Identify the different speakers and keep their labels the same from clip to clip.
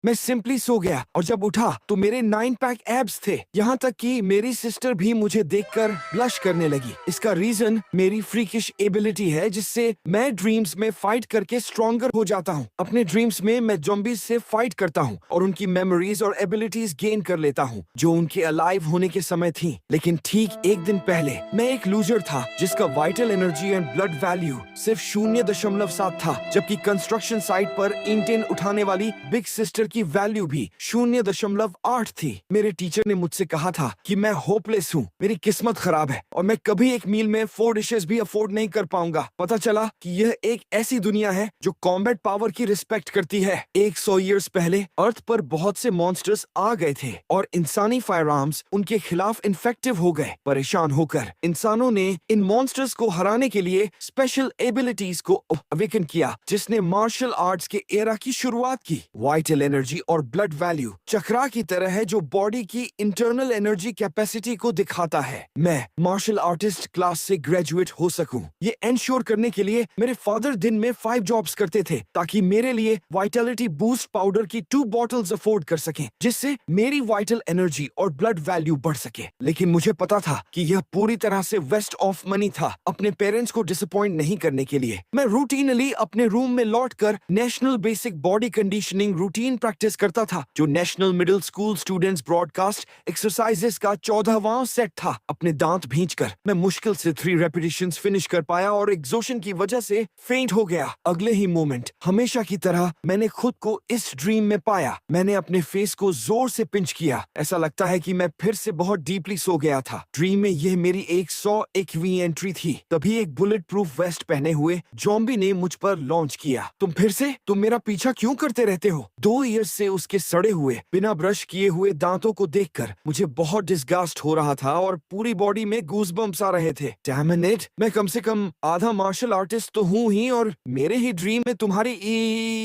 Speaker 1: मैं simply so गया और जब उठा तो मेरे 9 पैक एब्स थे। यहाँ तक कि मेरी सिस्टर भी मुझे देखकर ब्लश करने लगी। इसका रीजन मेरी फ्रीकिश एबिलिटी है जिससे मैं ड्रीम्स में फाइट करके स्ट्रॉन्गर हो जाता हूँ। अपने ड्रीम्स में मैं ज़ॉम्बीज से फाइट करता हूँ और उनकी मेमोरीज और एबिलिटीज गेन कर लेता हूँ जो उनके अलाइव होने के समय थी। लेकिन ठीक एक दिन पहले मैं एक लूजर था जिसका vital energy and blood value सिर्फ 0.7 था, जबकि कंस्ट्रक्शन साइट पर इंटेन उठाने वाली बिग सिस्टर की वैल्यू भी 0.8 थी। मेरे टीचर ने मुझसे कहा था कि मैं होपलेस हूँ, मेरी किस्मत खराब है और मैं कभी एक मील में 4 डिशेस भी अफोर्ड नहीं कर पाऊंगा। पता चला कि यह एक ऐसी दुनिया है जो कॉम्बैट पावर की रिस्पेक्ट करती है। 100 ईयर्स पहले अर्थ पर बहुत से मॉन्स्टर्स आ गए थे और इंसानी फायर आर्म्स उनके खिलाफ इन्फेक्टिव हो गए। परेशान होकर इंसानों ने इन मॉन्स्टर्स को हराने के लिए स्पेशल एबिलिटीज को अवेकन किया जिसने मार्शल आर्ट्स के एरा की शुरुआत की। वाइटल एनर्जी और ब्लड वैल्यू चक्रा की तरह है जो बॉडी की इंटरनल एनर्जी कैपेसिटी को दिखाता है। मैं मार्शल आर्टिस्ट क्लास से ग्रेजुएट हो सकूं, ये एंश्योर करने के लिए मेरे फादर दिन में 5 जॉब्स करते थे ताकि मेरे लिए वाइटलिटी बूस्ट पाउडर की 2 बॉटल्स अफोर्ड कर सकें, जिससे मेरी वाइटल एनर्जी और ब्लड वैल्यू बढ़ सके। लेकिन मुझे पता था कि यह पूरी तरह से वेस्ट ऑफ मनी था। अपने पेरेंट्स को डिसअपॉइंट नहीं करने के लिए मैं रूटीनली अपने रूम में लौटकर national basic body conditioning routine practice करता था जो national middle school students broadcast exercises का 14वां सेट था। अपने दांत भींचकर मैं मुश्किल से 3 रेपिटेशंस फिनिश कर पाया और एग्जॉशन की वजह से फेंट हो गया। अगले ही मोमेंट हमेशा की तरह मैंने खुद को इस ड्रीम में पाया। मैंने अपने फेस को जोर से पिंच किया। ऐसा लगता है कि मैं फिर से बहुत डीपली सो गया था। ड्रीम में यह मेरी 101वीं एंट्री थी। तभी एक बुलेट प्रूफ वेस्ट पहने हुए ज़ॉम्बी ने मुझ पर लॉन्च किया। तुम फिर से? तुम मेरा पीछा क्यों करते रहते हो? 2 ईयर्स से उसके सड़े हुए बिना ब्रश किए हुए दांतों को देखकर मुझे बहुत डिस्गस्ट हो रहा था और पूरी बॉडी में गूज़बम्प्स आ रहे थे। डैम इट, मैं कम से कम आधा मार्शल आर्टिस्ट तो हूँ ही और मेरे ही ड्रीम में तुम्हारी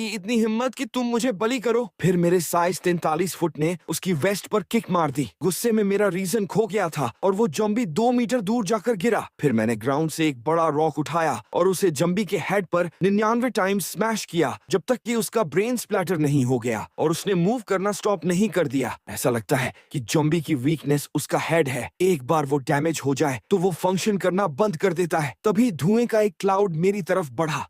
Speaker 1: इतनी हिम्मत कि तुम मुझे बलि करो। फिर मेरे साइज 43 फुट ने उसकी वेस्ट पर किक मार दी। गुस्से में मेरा रीजन खो गया था और वो जंबी 2 मीटर दूर जाकर गिरा। फिर मैंने ग्राउंड से एक बड़ा रॉक उठाया और उसे जंबी के हेड पर 99 टाइम्स स्मैश किया जब तक कि उसका ब्रेन स्प्लैटर नहीं हो गया और उसने मूव करना स्टॉप नहीं कर दिया। ऐसा लगता है कि जंबी की वीकनेस उसका हेड है। एक बार वो डैमेज हो जाए तो वो फंक्शन करना बंद कर देता है। तभी धुएं का एक क्लाउड मेरी तरफ बढ़ा।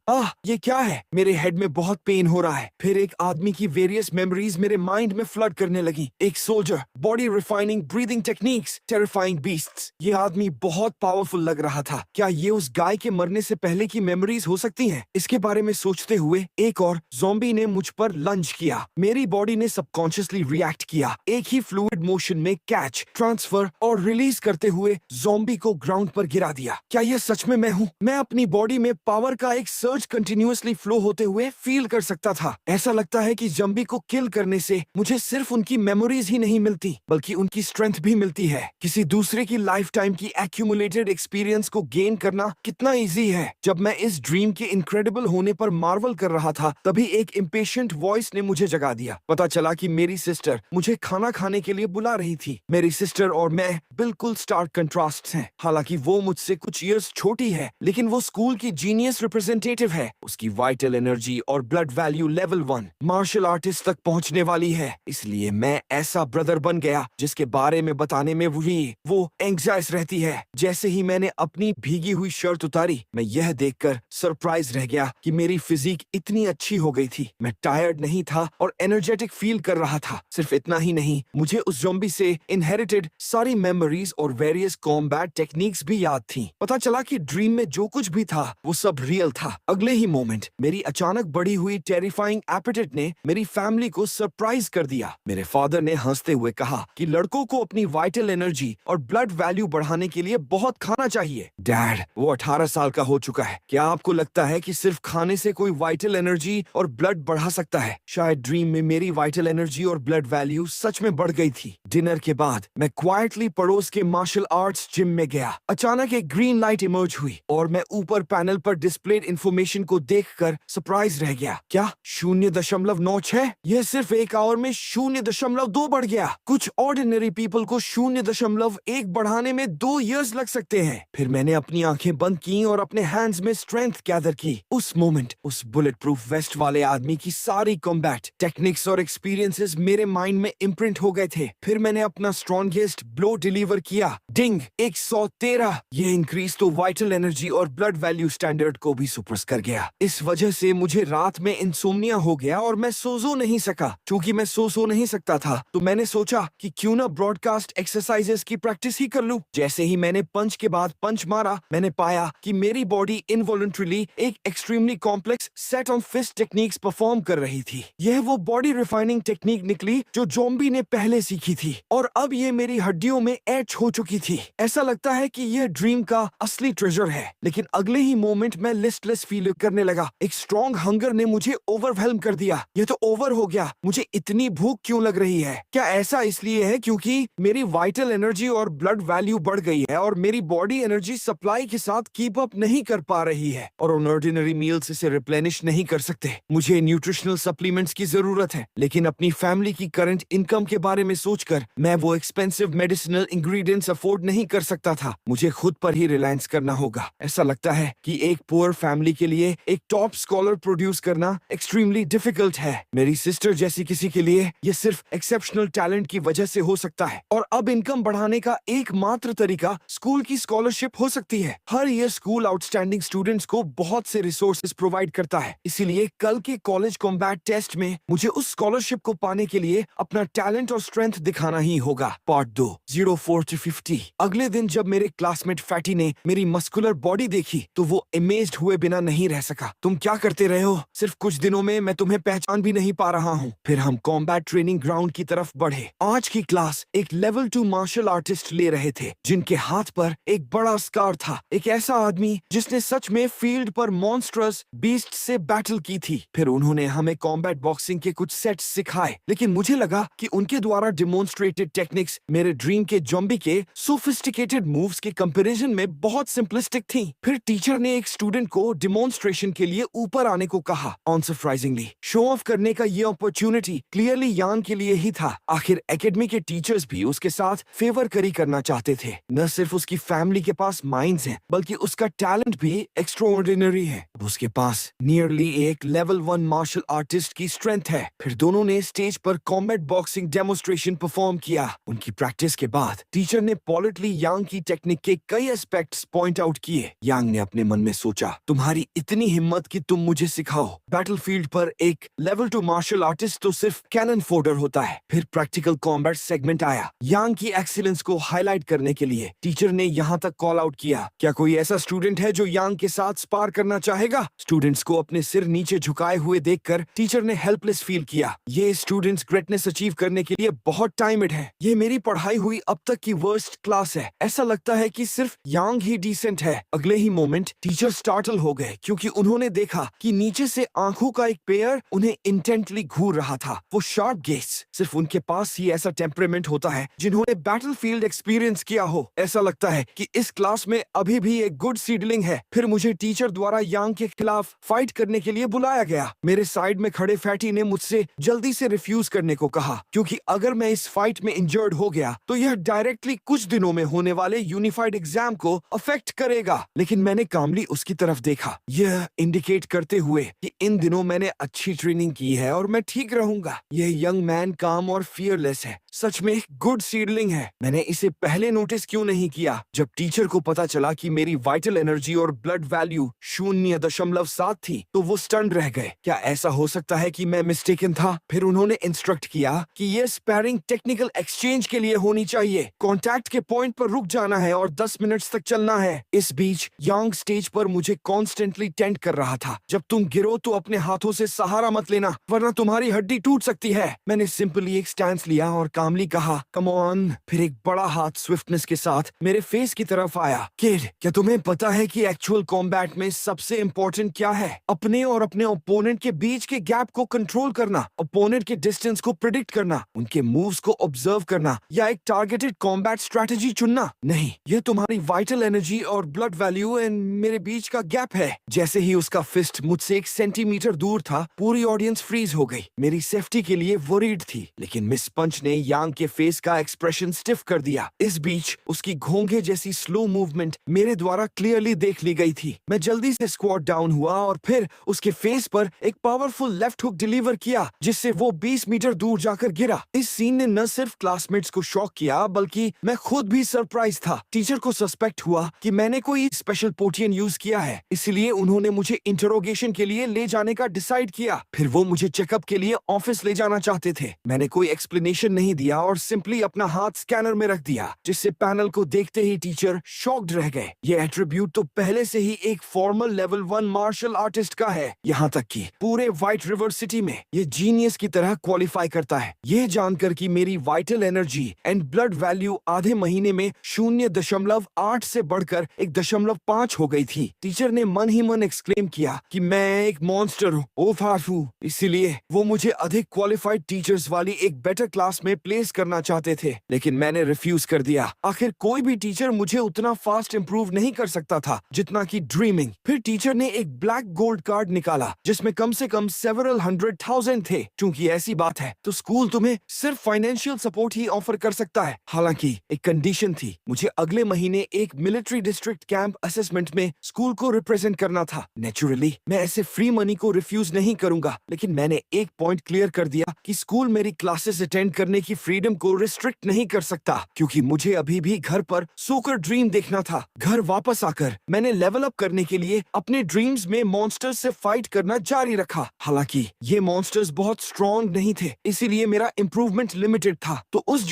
Speaker 1: ये क्या है? मेरे हेड में बहुत पेन हो रहा है। फिर एक आदमी की वेरियस मेमोरीज मेरे माइंड में फ्लड करने लगी। एक soldier, body refining breathing techniques, terrifying beasts. ये आदमी बहुत पावरफुल लग रहा था। क्या ये उस गाय के मरने से पहले की मेमोरीज हो सकती हैं? इसके बारे में सोचते हुए एक और ज़ॉम्बी ने मुझ पर लंच किया। मेरी बॉडी ने सबकॉन्शियसली रिएक्ट किया, एक ही फ्लूइड मोशन में कैच, ट्रांसफर और रिलीज करते हुए ज़ॉम्बी को ग्राउंड पर गिरा दिया। क्या यह सच में मैं हूँ? मैं अपनी बॉडी में पावर का एक सर्ज कंटिन्यूअसली फ्लो होते हुए फील कर सकता था। ऐसा लगता है कि ज़ॉम्बी को किल करने से मुझे सिर्फ उनकी मेमोरीज ही नहीं मिलती बल्कि उनकी स्ट्रेंथ भी मिलती है। किसी दूसरे की लाइफ टाइम की एक्यूमुलेटेड एक्सपीरियंस को गेन करना कितना इजी है। जब मैं इस ड्रीम के इनक्रेडिबल होने पर मार्वल कर रहा था तभी एक इम्पेशेंट वॉइस ने मुझे जगा दिया। पता चला कि मेरी सिस्टर मुझे खाना खाने के लिए बुला रही थी। मेरी सिस्टर और मैं बिल्कुल स्टार्क कंट्रास्ट्स हैं। हालांकि वो मुझसे कुछ इयर्स छोटी है लेकिन वो स्कूल की जीनियस रिप्रेजेंटेटिव है। उसकी वाइटल एनर्जी और blood value level 1 martial artist तक पहुंचने वाली है। इसलिए मैं ऐसा ब्रदर बन गया जिसके बारे में बताने में वो एंग्जाइज रहती है। जैसे ही मैंने अपनी भीगी हुई शर्ट उतारी मैं यह देखकर सरप्राइज रह गया कि मेरी फिजिक इतनी अच्छी हो गई थी। मैं टायर्ड नहीं था और एनर्जेटिक फील कर रहा था। सिर्फ इतना ही नहीं, मुझे उस ज़ॉम्बी से इनहेरिटेड सारी मेमोरीज और वेरियस कॉम्बैट टेक्निक्स भी याद थी। पता चला कि ड्रीम में जो कुछ भी था वो सब रियल था। अगले ही मोमेंट मेरी अचानक बढ़ी हुई टेरिफाइंग एपेटाइट ने मेरी फैमिली को सरप्राइज कर दिया। मेरे फादर ने हंसते हुए कहा कि लड़कों को अपनी वाइटल एनर्जी और ब्लड वैल्यू बढ़ाने के लिए बहुत खाना चाहिए। डैड, वो 18 साल का हो चुका है। क्या आपको लगता है कि सिर्फ खाने से कोई वाइटल एनर्जी और ब्लड बढ़ा सकता है? शायद ड्रीम में मेरी वाइटल एनर्जी और ब्लड वैल्यू सच में बढ़ गई थी। डिनर के बाद मैं क्वाइटली पड़ोस के मार्शल आर्ट्स जिम में गया। अचानक एक ग्रीन लाइट इमर्ज हुई और मैं ऊपर पैनल पर डिस्प्लेड इंफॉर्मेशन को देखकर सरप्राइज रह गया। क्या 0.96? यह सिर्फ एक आवर में 0.2 बढ़ गया। कुछ ऑर्डिनरी पीपल को 0.1 बढ़ाने में 2 इयर्स लग सकते हैं। फिर मैंने अपनी आंखें बंद की और अपने हैंड्स में स्ट्रेंथ गैदर की। उस मोमेंट उस बुलेट प्रूफ वेस्ट वाले आदमी की सारी कॉम्बैट टेक्निक टेक्निक्स और एक्सपीरियंसेस मेरे माइंड में इम्प्रिंट हो गए थे। फिर मैंने अपना स्ट्रॉन्गेस्ट ब्लो डिलीवर किया, डिंग 113। ये इंक्रीज तो वाइटल एनर्जी और ब्लड वैल्यू स्टैंडर्ड को भी सुपर्स कर गया। इस वजह से मुझे रात में इंसोम्निया हो गया और मैं सो नहीं सका। क्योंकि मैं सो नहीं सकता था तो मैंने सोचा कि क्यों ना ब्रॉडकास्ट एक्सरसाइजेस की प्रैक्टिस ही कर लूं। जैसे ही मैंने पंच के बाद पंच मारा, मैंने पाया कि मेरी बॉडी इनवॉलंटरीली एक extremely complex set of fist techniques perform कर रही थी। यह वो बॉडी रिफाइनिंग टेक्निक निकली जो ज़ॉम्बी ने पहले सीखी थी और अब ये मेरी हड्डियों में एच हो चुकी थी। ऐसा लगता है कि यह ड्रीम का असली ट्रेजर है। लेकिन अगले ही मोमेंट मैं लिस्टलेस फील करने लगा। एक स्ट्रॉन्ग हंगर ने मुझे ओवरवेल्म कर दिया। ये तो ओवर हो गया। मुझे इतनी भूख क्यों लग रही है? क्या ऐसा इसलिए है क्योंकि मेरी वाइटल एनर्जी और ब्लड वैल्यू बढ़ गई है और मेरी बॉडी एनर्जी सप्लाई के साथ कीप अप नहीं कर पा रही है और ऑन ऑर्डिनरी मील्स इसे रिप्लेनिश नहीं कर सकते। मुझे न्यूट्रिशनल सप्लीमेंट्स की जरूरत है, लेकिन अपनी फैमिली की करंट इनकम के बारे में सोचकर मैं वो एक्सपेंसिव मेडिसिनल इंग्रेडिएंट्स अफोर्ड नहीं कर सकता था। मुझे खुद पर ही रिलायंस करना होगा। ऐसा लगता है कि एक पुअर फैमिली के लिए एक टॉप स्कॉलर प्रोड्यूस करना एक्सट्रीमली डिफिकल्ट है। मेरी सिस्टर जैसी किसी के लिए ये सिर्फ एक्सेप्शनल टैलेंट की वजह से हो सकता है और अब इनकम बढ़ाने का एकमात्र तरीका स्कूल की स्कॉलरशिप हो सकती है। हर ईयर स्कूल आउटस्टैंडिंग स्टूडेंट्स को बहुत से रिसोर्सेज प्रोवाइड करता है। इसीलिए कल के कॉलेज कॉम्बैट टेस्ट में मुझे उस स्कॉलरशिप को पाने के लिए अपना टैलेंट और स्ट्रेंथ दिखाना ही होगा। Part 2 04 to 50। अगले दिन जब मेरे क्लासमेट फैटी ने मेरी मस्कुलर बॉडी देखी तो वो अमेज्ड हुए बिना नहीं रह सका। तुम क्या करते रहे हो? सिर्फ कुछ दिनों में मैं तुम्हें पहचान भी नहीं पा रहा हूँ। फिर हम कॉम्बैट ट्रेनिंग ग्राउंड की तरफ बढ़े। आज की क्लास एक लेवल 2 मार्शल आर्टिस्ट ले रहे थे जिनके हाथ पर एक बड़ा स्कार था। एक ऐसा आदमी जिसने सच में फील्ड पर मॉन्स्ट्रस बीस्ट से बैटल की थी। फिर उन्होंने हमें कॉम्बैट बॉक्सिंग के कुछ सेट्स सिखाए, लेकिन मुझे लगा कि उनके द्वारा डिमोन्स्ट्रेटेड टेक्निक्स मेरे ड्रीम के ज़ॉम्बी के सोफिस्टिकेटेड मूव्स के कंपैरिजन में बहुत सिंपलिस्टिक थी। फिर टीचर ने एक स्टूडेंट को डिमोन्स्ट्रेशन के लिए ऊपर आने को कहा। अनसरप्राइजिंगली शो ऑफ करने का ये अपॉर्चुनिटी क्लियरली यान के लिए ही था। आखिर एकेडमी के टीचर्स भी उसके साथ फेवर करी करना चाहते थे। न सिर्फ उसकी फैमिली के पास माइंड्स हैं, बल्कि उसका टैलेंट भी एक्स्ट्राऑर्डिनरी है। अब उसके पास नियरली एक लेवल 1 मार्शल आर्टिस्ट की स्ट्रेंथ है। फिर दोनों ने स्टेज पर कॉम्बैट बॉक्सिंग डेमोन्स्ट्रेशन परफॉर्म किया। उनकी प्रैक्टिस के बाद टीचर ने पॉलिटली यांग की टेक्निक के कई एस्पेक्ट्स पॉइंट आउट किए। यांग ने अपने मन में सोचा, तुम्हारी इतनी हिम्मत कि तुम मुझे सिखाओ। बैटलफील्ड पर एक लेवल 2 मार्शल आर्टिस्ट तो सिर्फ कैनन फोडर होता है। फिर प्रैक्टिकल कॉम्बैट सेगमेंट आया। यांग की एक्सीलेंस को हाईलाइट करने के लिए टीचर ने यहाँ तक कॉल आउट किया, क्या कोई ऐसा स्टूडेंट है जो यांग के साथ स्पार करना चाहेगा? स्टूडेंट्स को अपने सिर नीचे झुकाए हुए देखकर टीचर ने हेल्पलेस फील किया। ये स्टूडेंट्स ग्रेटनेस अचीव करने के लिए बहुत टाइम्ड है। ये मेरी पढ़ाई हुई अब तक की वर्स्ट क्लास है। ऐसा लगता है कि सिर्फ यांग ही डिसेंट है। अगले ही मोमेंट टीचर स्टार्टल हो गए क्योंकि उन्होंने देखा कि नीचे से आंखों का एक पेयर उन्हें इंटेंटली घूर रहा था। वो शार्प गेज, सिर्फ उनके पास ही ऐसा टेम्परामेंट होता है जिन्होंने बैटलफील्ड एक्सपीरियंस किया हो। ऐसा लगता है कि इस क्लास में अभी भी एक गुड सीडलिंग है। फिर मुझे टीचर द्वारा यांग के खिलाफ फाइट करने के लिए बुलाया गया। मेरे साइड में खड़े फैटी ने मुझसे जल्दी से रिफ्यूज करने को कहा क्योंकि अगर मैं इस फाइट में इंजर्ड हो गया तो यह डायरेक्टली कुछ दिनों में होने वाले यूनिफाइड एग्जाम को अफेक्ट करेगा। लेकिन मैंने कामली उसकी तरफ देखा, यह इंडिकेट करते हुए कि इन दिनों मैंने अच्छी ट्रेनिंग की है और मैं ठीक रहूंगा। यह यंग मैन काम और फियरलेस है, सच में गुड सीडलिंग है। मैंने इसे पहले नोटिस क्यों नहीं किया? जब टीचर को पता चला कि मेरी वाइटल एनर्जी और ब्लड वैल्यू 0.7 थी तो वो स्टन्ड रह गए। क्या ऐसा हो सकता है कि मैं मिस्टेकन था? फिर उन्होंने इंस्ट्रक्ट किया कि ये स्पैरिंग टेक्निकल एक्सचेंज के लिए होनी चाहिए। कॉन्टैक्ट के पॉइंट पर रुक जाना है और 10 मिनट्स तक चलना है। इस बीच यांग स्टेज पर मुझे कॉन्स्टेंटली टेंट कर रहा था, जब तुम गिरो तो अपने हाथों से सहारा मत लेना वरना तुम्हारी हड्डी टूट सकती है। मैंने सिंपली एक स्टैंस लिया और कामली कहा, कम ऑन। फिर एक बड़ा हाथ स्विफ्टनेस के साथ मेरे फेस की तरफ आया। किड, क्या तुम्हें पता है कि एक्चुअल कॉम्बैट में सबसे इम्पोर्टेंट क्या है? अपने और अपने ओपोनेंट के बीच के गैप को कंट्रोल करना, ओपोनेंट के डिस्टेंस को प्रिडिक्ट करना, उनके मूव्स को ऑब्जर्व करना या एक टारगेटेड कॉम्बैट स्ट्रेटजी चुनना नहीं। ये तुम्हारी वाइटल एनर्जी और ब्लड वैल्यू एंड मेरे बीच का गैप है। जैसे ही उसका फिस्ट मुझसे 1 सेंटीमीटर दूर था, पूरी ऑडियंस फ्रीज हो गई। मेरी सेफ्टी के लिए वरीड थी, लेकिन मिस पंच ने यांग के फेस का एक्सप्रेशन स्टिफ कर दिया। इस बीच उसकी घोंघे जैसी स्लो मूवमेंट मेरे द्वारा क्लियरली देख ली गई थी। मैं जल्दी से स्क्वाट डाउन हुआ और फिर उसके फेस पर एक पावरफुल लेफ्ट हुक डिलीवर किया जिससे वो 20 मीटर दूर जाकर गिरा। इस सीन ने न सिर्फ क्लासमेट्स को शॉक किया बल्कि मैं खुद भी सरप्राइज था। टीचर को सस्पेक्ट हुआ कि मैंने कोई स्पेशल पोटियन यूज किया है, इसलिए उन्होंने मुझे इंटरोगेशन के लिए ले जाने का डिसाइड किया। फिर वो मुझे चेकअप के लिए ऑफिस ले जाना चाहते थे। मैंने कोई एक्सप्लेनेशन नहीं दिया और सिंपली अपना हाथ स्कैनर में रख दिया, जिससे पैनल को देखते ही टीचर शॉक्ड रह गए। ये एट्रीब्यूट तो पहले से ही एक फॉर्मल लेवल 1 मार्शल आर्टिस्ट का है, यहाँ तक कि पूरे व्हाइट रिवर सिटी में ये जीनियस की तरह क्वालिफाई करता है। यह जानकर कि मेरी vital energy and blood value आधे महीने में 0.8 से बढ़कर 1.5 हो गई थी, टीचर ने मन ही मन एक्सक्लेम किया कि मैं एक मॉन्स्टर हूँ, ओ फाफू। इसीलिए वो मुझे अधिक क्वालिफाइड टीचर्स वाली एक बेटर क्लास में प्लेस करना चाहते थे, लेकिन मैंने रिफ्यूज कर दिया। आखिर कोई भी टीचर मुझे उतना फास्ट इंप्रूव नहीं कर सकता था जितना कि ड्रीमिंग। फिर टीचर ने एक ब्लैक गोल्ड कार्ड निकाला जिसमें कम से कम सेवरल 100,000 थे। क्योंकि ऐसी बात है तो स्कूल तुम्हें सिर्फ फाइनेंशियल सपोर्ट ही ऑफर कर सकता है। हालांकि एक कंडीशन थी, मुझे अगले महीने एक मिलिट्री डिस्ट्रिक्ट कैंप असेसमेंट में स्कूल को रिप्रेजेंट करना था। नेचुरली मैं ऐसे फ्री मनी को रिफ्यूज नहीं करूंगा, लेकिन मैंने एक पॉइंट क्लियर कर दिया कि स्कूल मेरी क्लासेस अटेंड करने की फ्रीडम को रिस्ट्रिक्ट नहीं कर सकता, क्योंकि मुझे अभी भी घर पर सोकर ड्रीम देखना था। घर वापस आकर मैंने लेवल अप करने के लिए अपने ड्रीम्स में मॉन्स्टर्स से फाइट करना जारी रखा। हालांकि ये मॉन्स्टर्स बहुत स्ट्रॉन्ग नहीं थे, इसीलिए मेरा इंप्रूवमेंट लिमिटेड था। तो उस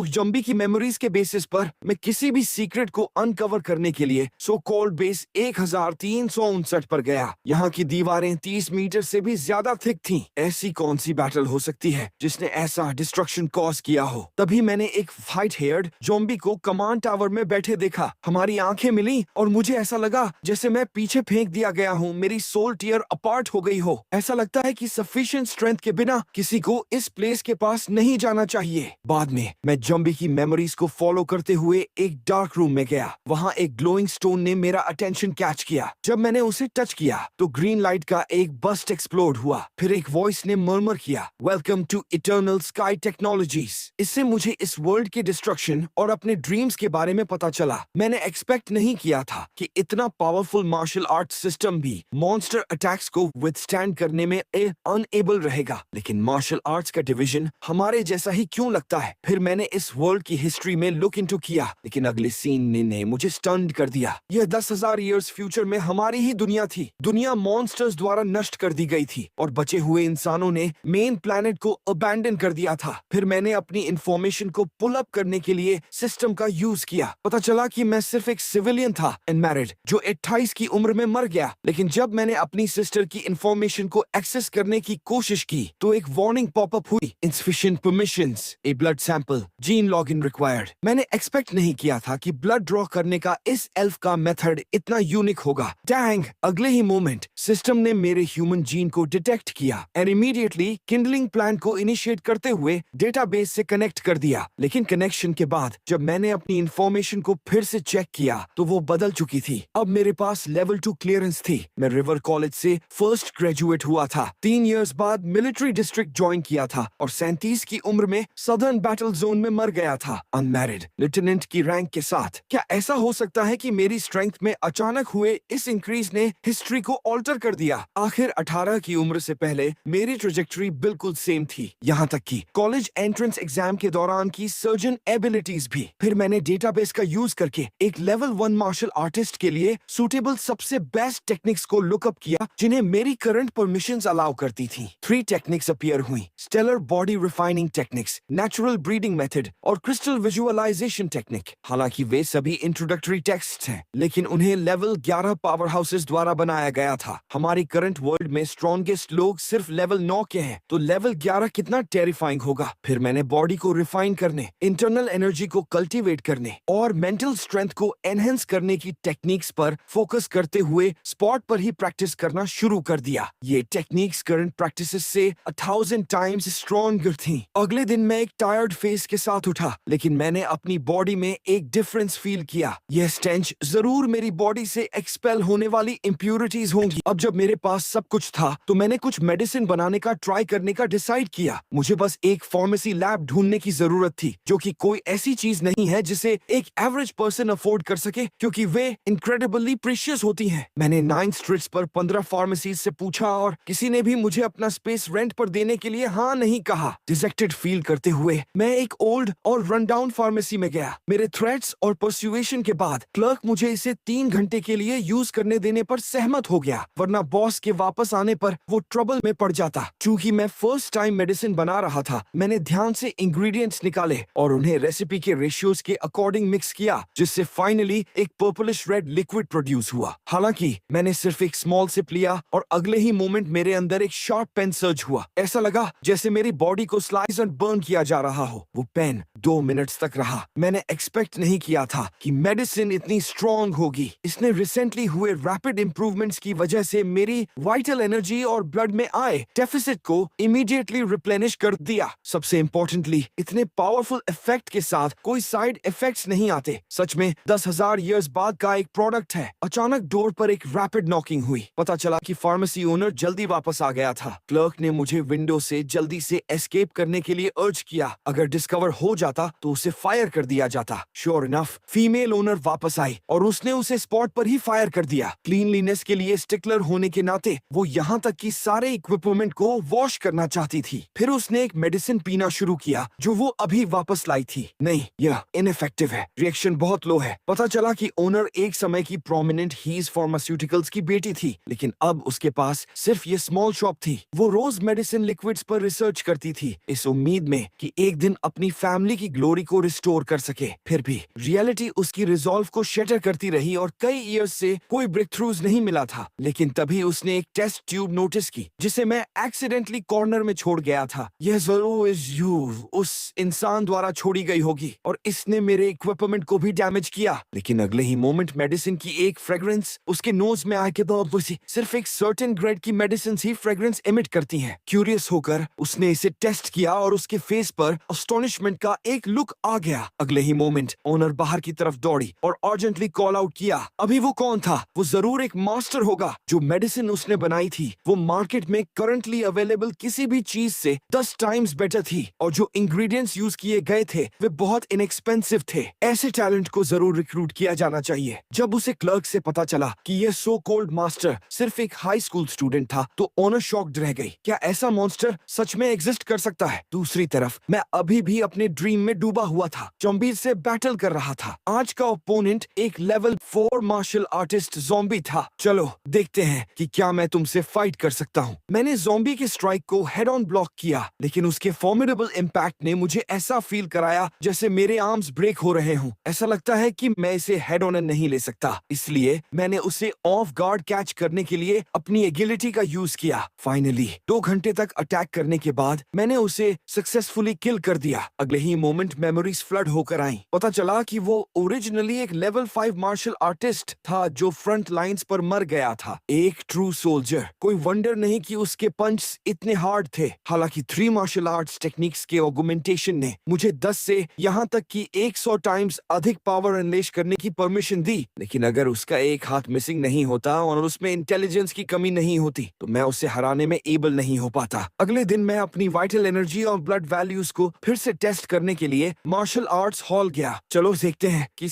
Speaker 1: जम्बी की मेमोरीज के बेसिस पर मैं किसी भी सीक्रेट को अनकवर करने के लिए सो कॉल्ड बेस 1359 पर गया। यहाँ की दीवारें 30 मीटर से भी ज्यादा थिक थीं। ऐसी कौन सी बैटल हो सकती है जिसने ऐसा डिस्ट्रक्शन कॉज किया हो? तभी मैंने एक व्हाइट हेयर्ड ज़ॉम्बी को कमांड टावर में बैठे देखा। हमारी आंखें मिली और मुझे ऐसा लगा जैसे मैं पीछे फेंक दिया गया हूँ, मेरी सोल टीयर अपार्ट हो गई हो। ऐसा लगता है कि सफिशिएंट स्ट्रेंथ के बिना किसी को इस प्लेस के पास नहीं जाना चाहिए। बाद में मैं ज़ॉम्बी की मेमोरीज को फॉलो करते हुए एक डार्क रूम में गया। वहाँ एक ग्लोइंग स्टोन ने मेरा अटेंशन कैच किया। जब मैंने उसे टच किया तो ग्रीन लाइट का एक बस्ट एक्सप्लोड हुआ। फिर एक वॉइस ने मर्मर किया, welcome to eternal sky technologies. इससे मुझे इस वर्ल्ड के डिस्ट्रक्शन और अपने ड्रीम्स के बारे में पता चला। मैंने एक्सपेक्ट नहीं किया था कि इतना पावरफुल मार्शल आर्ट सिस्टम भी मॉन्स्टर अटैक्स को विथस्टैंड करने में अनएबल रहेगा। लेकिन मार्शल आर्ट्स का डिवीजन हमारे जैसा ही क्यों लगता है? फिर मैंने इस वर्ल्ड की हिस्ट्री में लुक इनटू किया, लेकिन अगले सीन ने मुझे स्टन्ड कर दिया। यह 10,000 ईयर्स फ्यूचर में हमारी ही दुनिया थी। दुनिया मॉन्स्टर्स द्वारा नष्ट कर दी गई थी और बचे हुए इंसानों ने मेन प्लैनेट को अबैंडन कर दिया था। फिर मैंने अपनी इंफॉर्मेशन को पुल अप करने के लिए सिस्टम का यूज किया। पता चला कि मैं सिर्फ एक सिविलियन था, अनमैरिड, जो 28 की उम्र में मर गया। लेकिन जब मैंने अपनी सिस्टर की इंफॉर्मेशन को एक्सेस करने की कोशिश की तो एक वार्निंग पॉपअप हुई, insufficient permissions, a blood sample, gene login required. मैंने एक्सपेक्ट नहीं किया था कि ब्लड ड्रॉ करने का इस एल्फ का मेथड इतना यूनिक होगा। डैंग! अगले ही मोमेंट सिस्टम ने मेरे ह्यूमन जीन को डिटेक्ट किया एंड इमीडिएटली किंडलिंग प्लान को इनिशिएट करते हुए डेटाबेस से कनेक्ट कर दिया। लेकिन कनेक्शन के बाद जब मैंने अपनी इंफॉर्मेशन को फिर से चेक किया तो वो बदल चुकी थी। अब मेरे पास लेवल 2 क्लियरेंस थी। मैं रिवर कॉलेज से फर्स्ट ग्रेजुएट हुआ था। 3 इयर्स बाद मिलिट्री डिस्ट्रिक्ट ज्वाइन किया था और 37 की उम्र में सदर्न बैटल जोन में मर गया था, अनमैरिड, लेफ्टिनेंट की रैंक के साथ। क्या ऐसा हो सकता है कि मेरी स्ट्रेंथ में अचानक हुए इस इंक्रीज ने हिस्ट्री को ऑल्टर कर दिया? आखिर 18 की उम्र से पहले मेरी ट्रेजेक्टरी बिल्कुल सेम थी, यहाँ तक कि कॉलेज एंट्रेंस एग्जाम के दौरान की सर्जन एबिलिटीज भी। फिर मैंने डेटाबेस का यूज करके एक लेवल 1 मार्शल आर्टिस्ट के लिए सुटेबल सबसे बेस्ट टेक्निक्स को लुकअप किया जिन्हें मेरी करंट परमिशंस अलाउ करती थी। 3 टेक्निक्स अपीयर हुई, stellar body refining techniques, natural breathing method और क्रिस्टल विजुअलाइजेशन टेक्निक। हालांकि वे सभी इंट्रोडक्टरी टेक्स्ट हैं, लेकिन उन्हें लेवल 11 पावर हाउसेस द्वारा बनाया गया था। हमारी करंट वर्ल्ड में स्ट्रॉन्गेस्ट लोग सिर्फ लेवल 9 के हैं, तो लेवल 11 कितना टेरिफाइंग होगा। फिर मैंने बॉडी को रिफाइन करने, इंटरनल एनर्जी को कल्टीवेट करने और मेंटल स्ट्रेंथ को एनहेंस करने की टेक्निक्स पर फोकस करते हुए स्पॉट पर ही प्रैक्टिस करना शुरू कर दिया। ये टेक्निक्स करंट प्रैक्टिसेस से 1000 टाइम्स स्ट्रॉन्गर थी। अगले दिन मैं एक टायर्ड फेस के साथ उठा, लेकिन मैंने अपनी बॉडी में एक डिफरेंस फील किया। यह स्टेंच जरूर मेरी बॉडी से एक्सपेल होने वाली इम्प्यूरिटीज होंगी। अब जब मेरे पास सब कुछ था तो मैंने कुछ मेडिसिन बनाने का ट्राई करने का डिसाइड किया। मुझे बस एक फार्मेसी लैब ढूंढने की जरूरत थी, जो कि कोई ऐसी चीज नहीं है जिसे एक एवरेज पर्सन अफोर्ड कर सके, क्योंकि वे इनक्रेडिबली प्रीशियस होती हैं। मैंने 9 स्ट्रीट्स पर 15 फार्मेसीज से पूछा और किसी ने भी मुझे अपना स्पेस रेंट पर देने के लिए हाँ नहीं कहा। डिजेक्टेड फील करते हुए मैं एक ओल्ड और रन डाउन फार्मेसी में गया। मेरे थ्रेट्स और परसुएशन के बाद क्लर्क मुझे इसे 3 घंटे के लिए यूज करने देने पर सहमत हो गया, वरना बॉस के वापस आने पर वो ट्रबल में पड़ जाता। चूंकि मैं फर्स्ट टाइम मेडिसिन बना रहा था, मैंने ध्यान से इंग्रेडिएंट्स निकाले और उन्हें रेसिपी के रेशियोज के अकॉर्डिंग मिक्स किया, जिससे फाइनली एक पर्पलिश रेड लिक्विड प्रोड्यूस हुआ। हालांकि मैंने सिर्फ एक स्मॉल सिप लिया और अगले ही मोमेंट मेरे अंदर एक शार्प पेन सर्ज हुआ। ऐसा लगा जैसे मेरी बॉडी को स्लाइस एंड बर्न किया जा रहा हो। वो पेन 2 मिनट्स तक रहा। मैंने एक्सपेक्ट नहीं किया था कि मेडिसिन इतनी स्ट्रॉन्ग होगी। इसने रिसेंटली हुए रैपिड इंप्रूवमेंट्स की वजह से मेरी वाइटल एनर्जी और ब्लड में आए डेफिसिट को इमीडिएटली रिप्लेनिश कर दिया। सबसे इम्पोर्टेंटली, इतने पावरफुल इफेक्ट के साथ कोई साइड इफेक्ट्स नहीं आते। सच में 10,000 ईयर्स बाद का एक प्रोडक्ट है। अचानक डोर पर एक रैपिड नॉकिंग हुई। पता चला कि फार्मेसी ओनर जल्दी वापस आ गया था। क्लर्क ने मुझे विंडो से जल्दी से एस्केप करने के लिए अर्ज किया। अगर डिस्कवर हो जाता तो उसे फायर कर दिया जाता। श्योर इनफ, फीमेल ओनर वापस आई और उसने उसे स्पॉट पर ही फायर कर दिया। क्लीनलीनेस के लिए स्टिकलर होने के नाते वो यहाँ तक कि सारे इक्विपमेंट को वॉश करना चाहती थी। फिर उसने एक मेडिसिन पीना शुरू किया जो वो अभी वापस लाई थी। नहीं, यह इनइफेक्टिव है। रिएक्शन बहुत लो है। पता चला कि ओनर एक समय की प्रोमिनेंट हीज फार्मास्यूटिकल्स की बेटी थी, लेकिन अब उसके पास सिर्फ ये स्मॉल शॉप थी। वो रोज मेडिसिन लिक्विड्स पर रिसर्च करती थी, इस उम्मीद में कि एक दिन अपनी फैमिली की ग्लोरी को रिस्टोर कर सके। फिर भी रियलिटी उसकी रिजॉल्व को शेटर करती रही और कई ईयर्स से कोई ब्रेक थ्रूज नहीं मिला था। लेकिन तभी उसने एक टेस्ट ट्यूब नोटिस की जिसे मैं एक्सीडेंटली कॉर्नर में छोड़ गया था। यह जरूर उस इंसान द्वारा छोड़ी गई होगी और इसने मेरे इक्विपमेंट को भी डैमेज किया। लेकिन अगले ही मोमेंट मेडिसिन की एक फ्रेग्रेंस उसके नोज में आके सिर्फ एक सर्टेन ग्रेड की मेडिसिन ही फ्रेग्रेंस एमिट करती हैं। क्यूरियस होकर उसने इसे टेस्ट किया और उसके फेस पर अस्टोनिशमेंट का एक लुक आ गया। अगले ही मोमेंट ओनर बाहर की तरफ दौड़ी और अर्जेंटली कॉल आउट किया। अभी वो कौन था? वो जरूर एक मास्टर होगा। जो मेडिसिन उसने बनाई थी वो मार्केट में करंटली अवेलेबल किसी भी चीज से 10 टाइम्स बेटर थी और जो इंग्रेडिएंट्स यूज किए गए थे वे बहुत इनएक्सपेंसिव थे। ऐसे टैलेंट को जरूर रिक्रूट किया जाना चाहिए। जब उसे क्लर्क से पता चला कि यह सो कॉल्ड मास्टर सिर्फ एक हाई स्कूल स्टूडेंट था तो ओनर शॉक्ड रह गई। क्या ऐसा मॉन्स्टर सच में एग्जिस्ट कर सकता है? दूसरी तरफ मैं अभी भी अपने ड्रीम में डूबा हुआ था। ज़ॉम्बी से बैटल कर रहा था। आज का ओपोनेंट एक लेवल 4 मार्शल आर्टिस्ट ज़ॉम्बी था। चलो देखते हैं कि क्या मैं तुमसे फाइट कर सकता हूँ। मैंने ज़ॉम्बी के स्ट्राइक को हेड ऑन ब्लॉक किया, लेकिन उसके फॉर्मिडेबल इम्पैक्ट ने मुझे ऐसा फील कराया जैसे मेरे आर्म्स ब्रेक हो रहे हों। ऐसा लगता है कि मैं इसे हेड ऑन नहीं ले सकता, इसलिए मैंने उसे ऑफ गार्ड कैच करने के लिए अपनी एगिलिटी का यूज किया। फाइनली 2 घंटे तक अटैक करने के बाद मैंने उसे सक्सेसफुली किल कर दिया। अगले ही मोमेंट मेमोरीज फ्लड होकर आई। पता चला कि वो ओरिजिनली एक लेवल 5 मार्शल आर्टिस्ट था जो फ्रंट लाइंस पर मर गया था। एक ट्रू सोल्जर। कोई वंडर नहीं कि उसके पंच इतने हार्ड थे। हालांकि 3 मार्शल आर्ट्स टेक्निक्स के ऑगुमेंटेशन ने मुझे 10 से यहाँ तक कि 100 टाइम्स अधिक पावर अनलेश करने की परमिशन दी, लेकिन अगर उसका एक हाथ मिसिंग नहीं होता और उसमें इंटेलिजेंस की कमी नहीं होती तो मैं उसे हराने में एबल नहीं हो पाता। अगले दिन मैं अपनी वाइटल एनर्जी और ब्लड वैल्यूज को फिर से टेस्ट करने के लिए मार्शल आर्ट्स हॉल गया। चलो देखते हैं कि